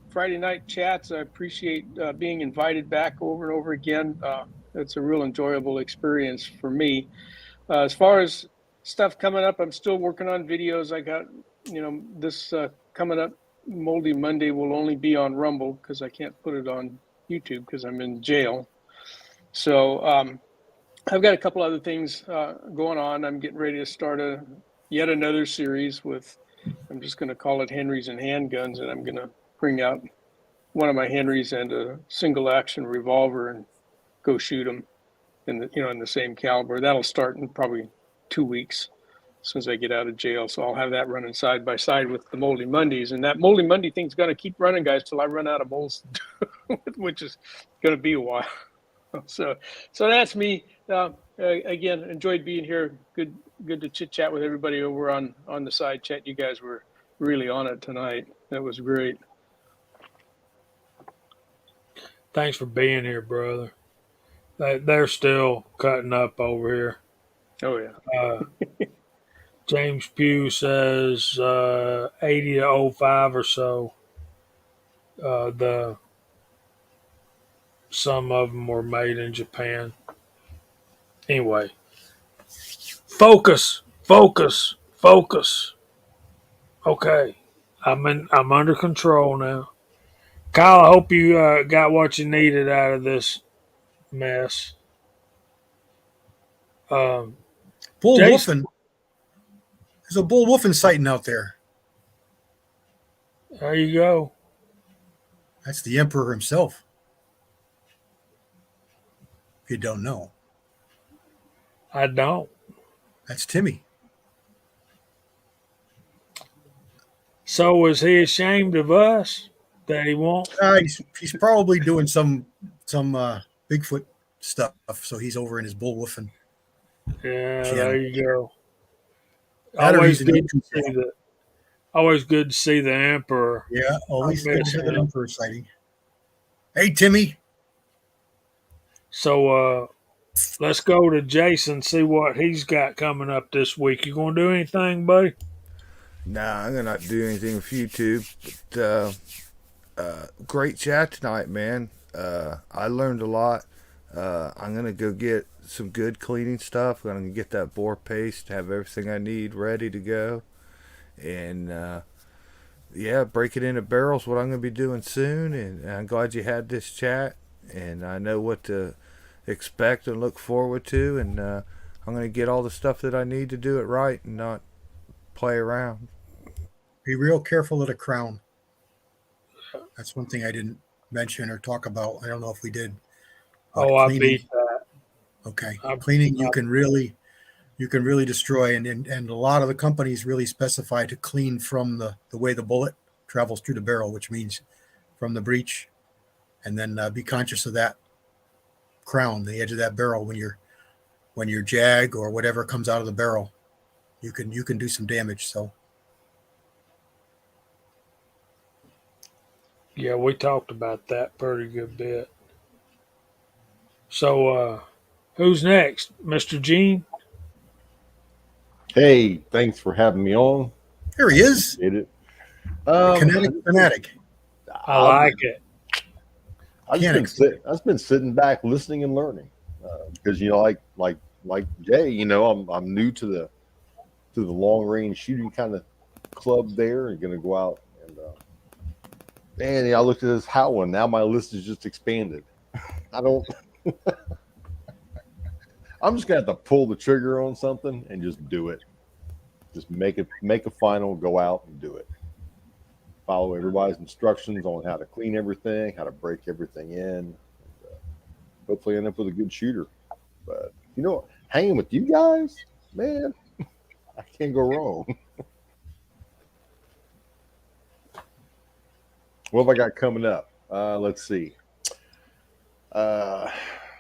Friday night chats. I appreciate being invited back over and over again. It's a real enjoyable experience for me. As far as stuff coming up, I'm still working on videos. I got, this coming up Moldy Monday will only be on Rumble because I can't put it on YouTube because I'm in jail. So I've got a couple other things going on. I'm getting ready to start yet another series with, I'm just going to call it Henrys and Handguns, and I'm going to bring out one of my Henrys and a single action revolver and go shoot them. in the in the same caliber. That'll start in probably 2 weeks as soon as I get out of jail. So I'll have that running side by side with the Moldy Mondays, and that Moldy Monday thing's going to keep running, guys, till I run out of molds, which is going to be a while. So, so that's me. Again, enjoyed being here. Good to chit chat with everybody over on the side chat. You guys were really on it tonight. That was great. Thanks for being here, brother. They're still cutting up over here. Oh yeah. James Pugh says 80 to 05 or so. The Some of them were made in Japan. Anyway, focus. Okay, I'm under control now. Kyle, I hope you got what you needed out of this mess. Um, Bull Jason, woofing. There's a bull woofing sighting out there. there you go. That's the emperor himself. If you don't know, I don't. that's Timmy. So is he ashamed of us that he won't? He's probably doing some Bigfoot stuff. So he's over in his bull woofing Yeah, there channel. you go. That or Always he's an good to YouTube see fan. the always good to see the emperor. Yeah, I always good to miss have an him. emperor sighting. Hey, Timmy. So let's go to Jason, see what he's got coming up this week. You gonna do anything, buddy? Nah, I'm gonna not do anything with YouTube. But great chat tonight, man. I learned a lot. I'm gonna go get some good cleaning stuff. I'm gonna get that boar paste, have everything I need ready to go, and yeah, break it into barrels. What I'm gonna be doing soon, and I'm glad you had this chat, and I know what to expect and look forward to, and I'm gonna get all the stuff that I need to do it right and not play around. Be real careful of the crown. That's one thing I didn't mention or talk about. I don't know if we did. But Oh, I cleaning, beat that. okay, I, cleaning I, you can really destroy, and a lot of the companies really specify to clean from the way the bullet travels through the barrel, which means from the breech, and then be conscious of that crown, the edge of that barrel when your jag or whatever comes out of the barrel, you can do some damage. So yeah, we talked about that pretty good bit. So who's next, Mister Gene? Hey, thanks for having me on. here he I is, appreciate it. the Um, kinetic fanatic. I I've like it. Mechanics. I've just been sitting back, listening and learning, because like Jay, I'm new to the long range shooting kind of club there, and going to go out and man, yeah, I looked at this how one. Now my list is just expanded. I don't. I'm just gonna have to pull the trigger on something and just do it. Just make a final, go out and do it. Follow everybody's instructions on how to clean everything, how to break everything in. And, hopefully, end up with a good shooter. But hanging with you guys, man, I can't go wrong. What have I got coming up? Let's see. Uh,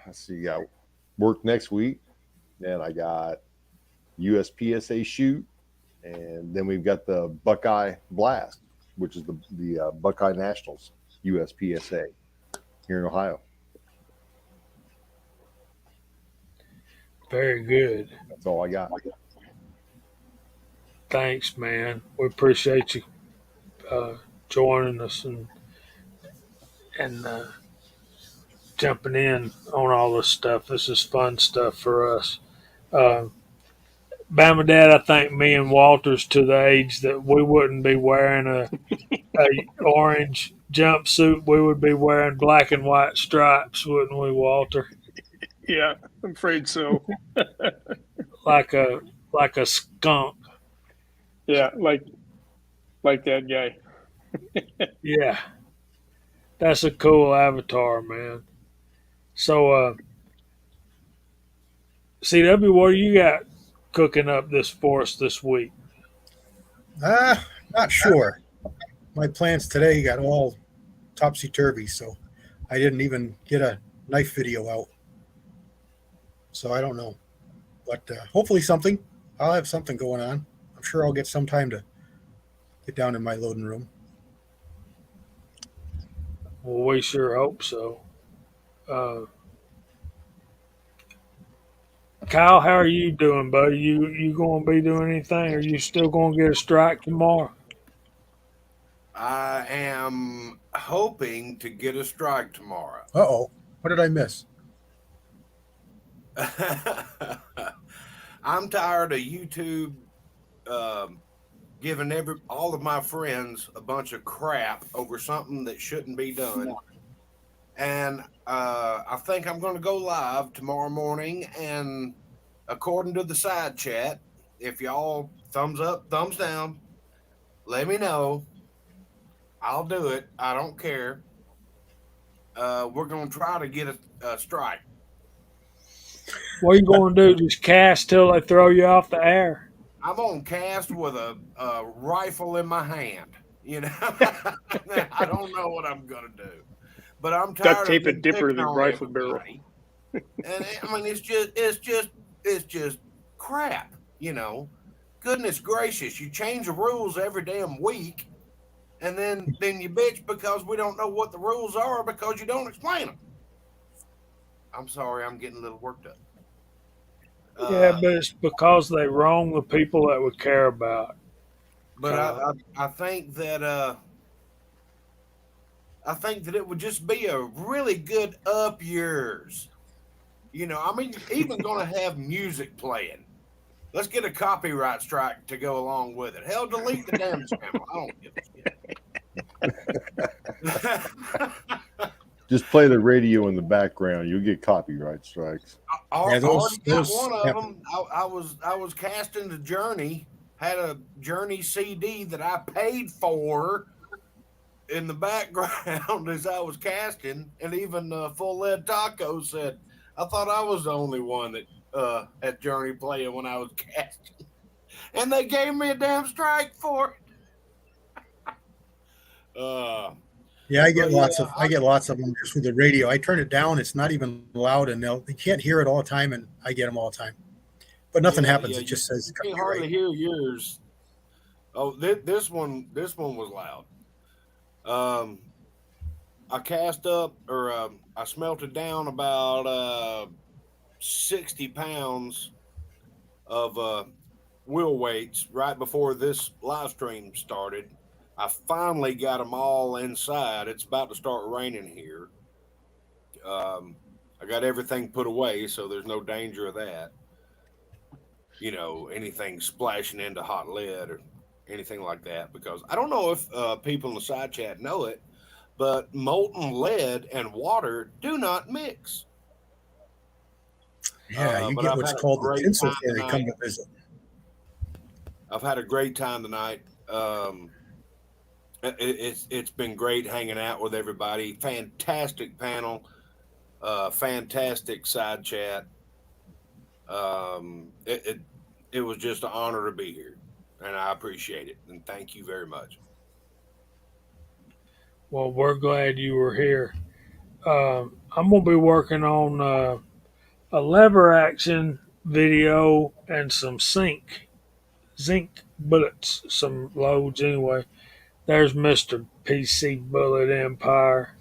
let's see. I work next week, and I got USPSA shoot, and then we've got the Buckeye Blast, which is the Buckeye Nationals USPSA here in Ohio. Very good. That's all I got. Thanks, man. We appreciate you uh, joining us and jumping in on all this stuff. This is fun stuff for us. Uh, Bama Dad, I think me and Walter's to the age that we wouldn't be wearing a orange jumpsuit. We would be wearing black and white stripes, wouldn't we, Walter? Yeah, I'm afraid so. Like a skunk. Yeah, like that guy. Yeah, that's a cool avatar, man. So CW, what do you got cooking up this for us this week? Not sure. My plans today got all topsy turvy, so I didn't even get a knife video out. So I don't know, but hopefully something. I'll have something going on. I'm sure I'll get some time to get down in my loading room. Well, we sure hope so. Uh, Kyle, how are you doing, buddy? You going to be doing anything? Are you still going to get a strike tomorrow? I am hoping to get a strike tomorrow. Uh-oh. What did I miss? I'm tired of YouTube giving all of my friends a bunch of crap over something that shouldn't be done. And I think I'm going to go live tomorrow morning. And according to the side chat, if y'all thumbs up, thumbs down, let me know. I'll do it. I don't care. We're going to try to get a strike. What are you going to do? Just cast till they throw you off the air? I'm on cast with a rifle in my hand. I don't know what I'm gonna do, but I'm tired Duct tape of a dipper to picking the on rifle barrel. everybody. And I mean, it's just crap. Goodness gracious, you change the rules every damn week, and then you bitch because we don't know what the rules are because you don't explain them. I'm sorry, I'm getting a little worked up. Yeah, but it's because they wrong the people that we care about. But I think that it would just be a really good up yours. I mean, even going to have music playing. Let's get a copyright strike to go along with it. Hell, delete the damn channel. I don't give a shit. Just play the radio in the background. You'll get copyright strikes. I already got one of them. I was casting the Journey. Had a Journey CD that I paid for in the background as I was casting, and even Full Lead Taco said, "I thought I was the only one that had Journey playing when I was casting," and they gave me a damn strike for it. Yeah, I get lots of them just with the radio. I turn it down; it's not even loud, and they can't hear it all the time, and I get them all the time. But nothing happens. It just says you can hardly hear yours. Oh, this one was loud. I cast up, or I smelted down about 60 pounds of wheel weights right before this live stream started. I finally got them all inside. It's about to start raining here. I got everything put away, so there's no danger of that. Anything splashing into hot lead or anything like that. Because I don't know if people in the side chat know it, but molten lead and water do not mix. Yeah, you get what's called the tinsel fairy come to visit. I've had a great time tonight. It's been great hanging out with everybody. Fantastic panel, fantastic side chat. It was just an honor to be here, and I appreciate it. And thank you very much. Well, we're glad you were here. I'm going to be working on a lever action video and some zinc bullets, some loads anyway. There's Mr. PC Bullet Empire.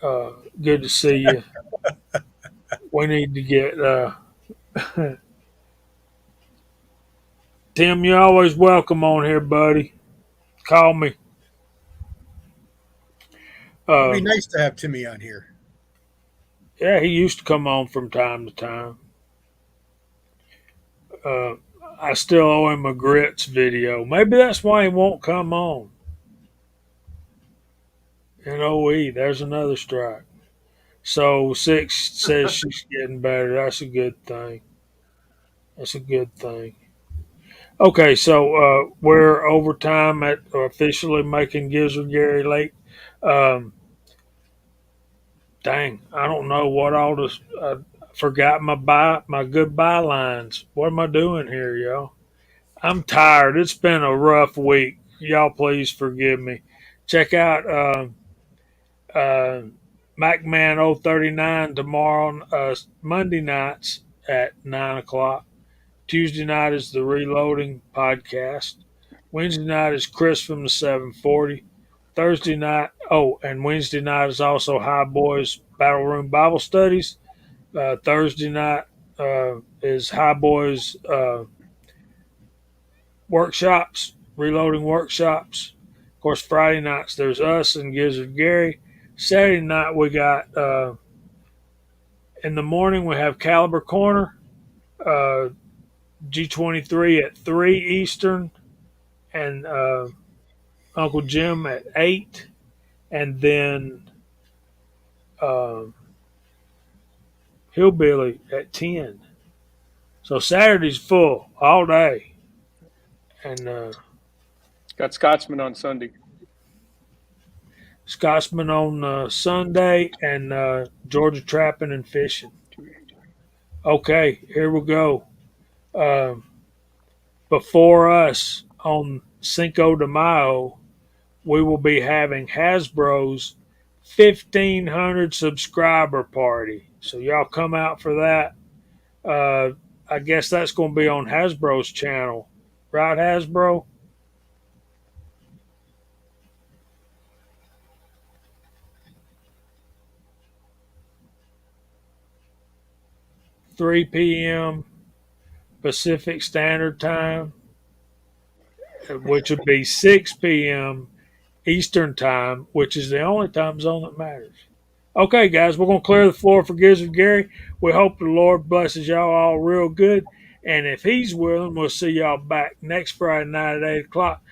Good to see you. We need to get Tim. You're always welcome on here, buddy. Call me. It'd be nice to have Timmy on here. Yeah, he used to come on from time to time. I still owe him a grits video. Maybe that's why he won't come on. And OE, there's another strike. So 6 says she's getting better. That's a good thing. That's a good thing. Okay, so we're overtime at officially making Gizzard Gary late. Dang, I don't know what all this. Forgot my goodbye lines. What am I doing here, y'all? I'm tired. It's been a rough week. Y'all, please forgive me. Check out uh, MacMan 039 tomorrow, Monday nights at 9 o'clock. Tuesday night is the Reloading podcast. Wednesday night is Chris from the 740. Thursday night, and Wednesday night is also High Boys Battle Room Bible Studies. Thursday night is High Boys workshops, reloading workshops. Of course, Friday nights there's us and Gizzard Gary. Saturday night we got in the morning we have Caliber Corner, uh, G23 at 3 Eastern, and Uncle Jim at 8, and then uh, Hillbilly at 10. So Saturday's full all day, and Got Scotsman on Sunday. Scotsman on Sunday, and Georgia Trapping and Fishing. Okay, here we go. Um, Before us on Cinco de Mayo, we will be having Hasbro's 1,500 subscriber party. So y'all come out for that. I guess that's going to be on Hasbro's channel, right, Hasbro? Three p.m. Pacific Standard Time, which would be 6 p.m. Eastern Time, which is the only time zone that matters. Okay, guys, we're going to clear the floor for Gizzard Gary. We hope the Lord blesses y'all all real good. And if He's willing, we'll see y'all back next Friday night at 8 o'clock.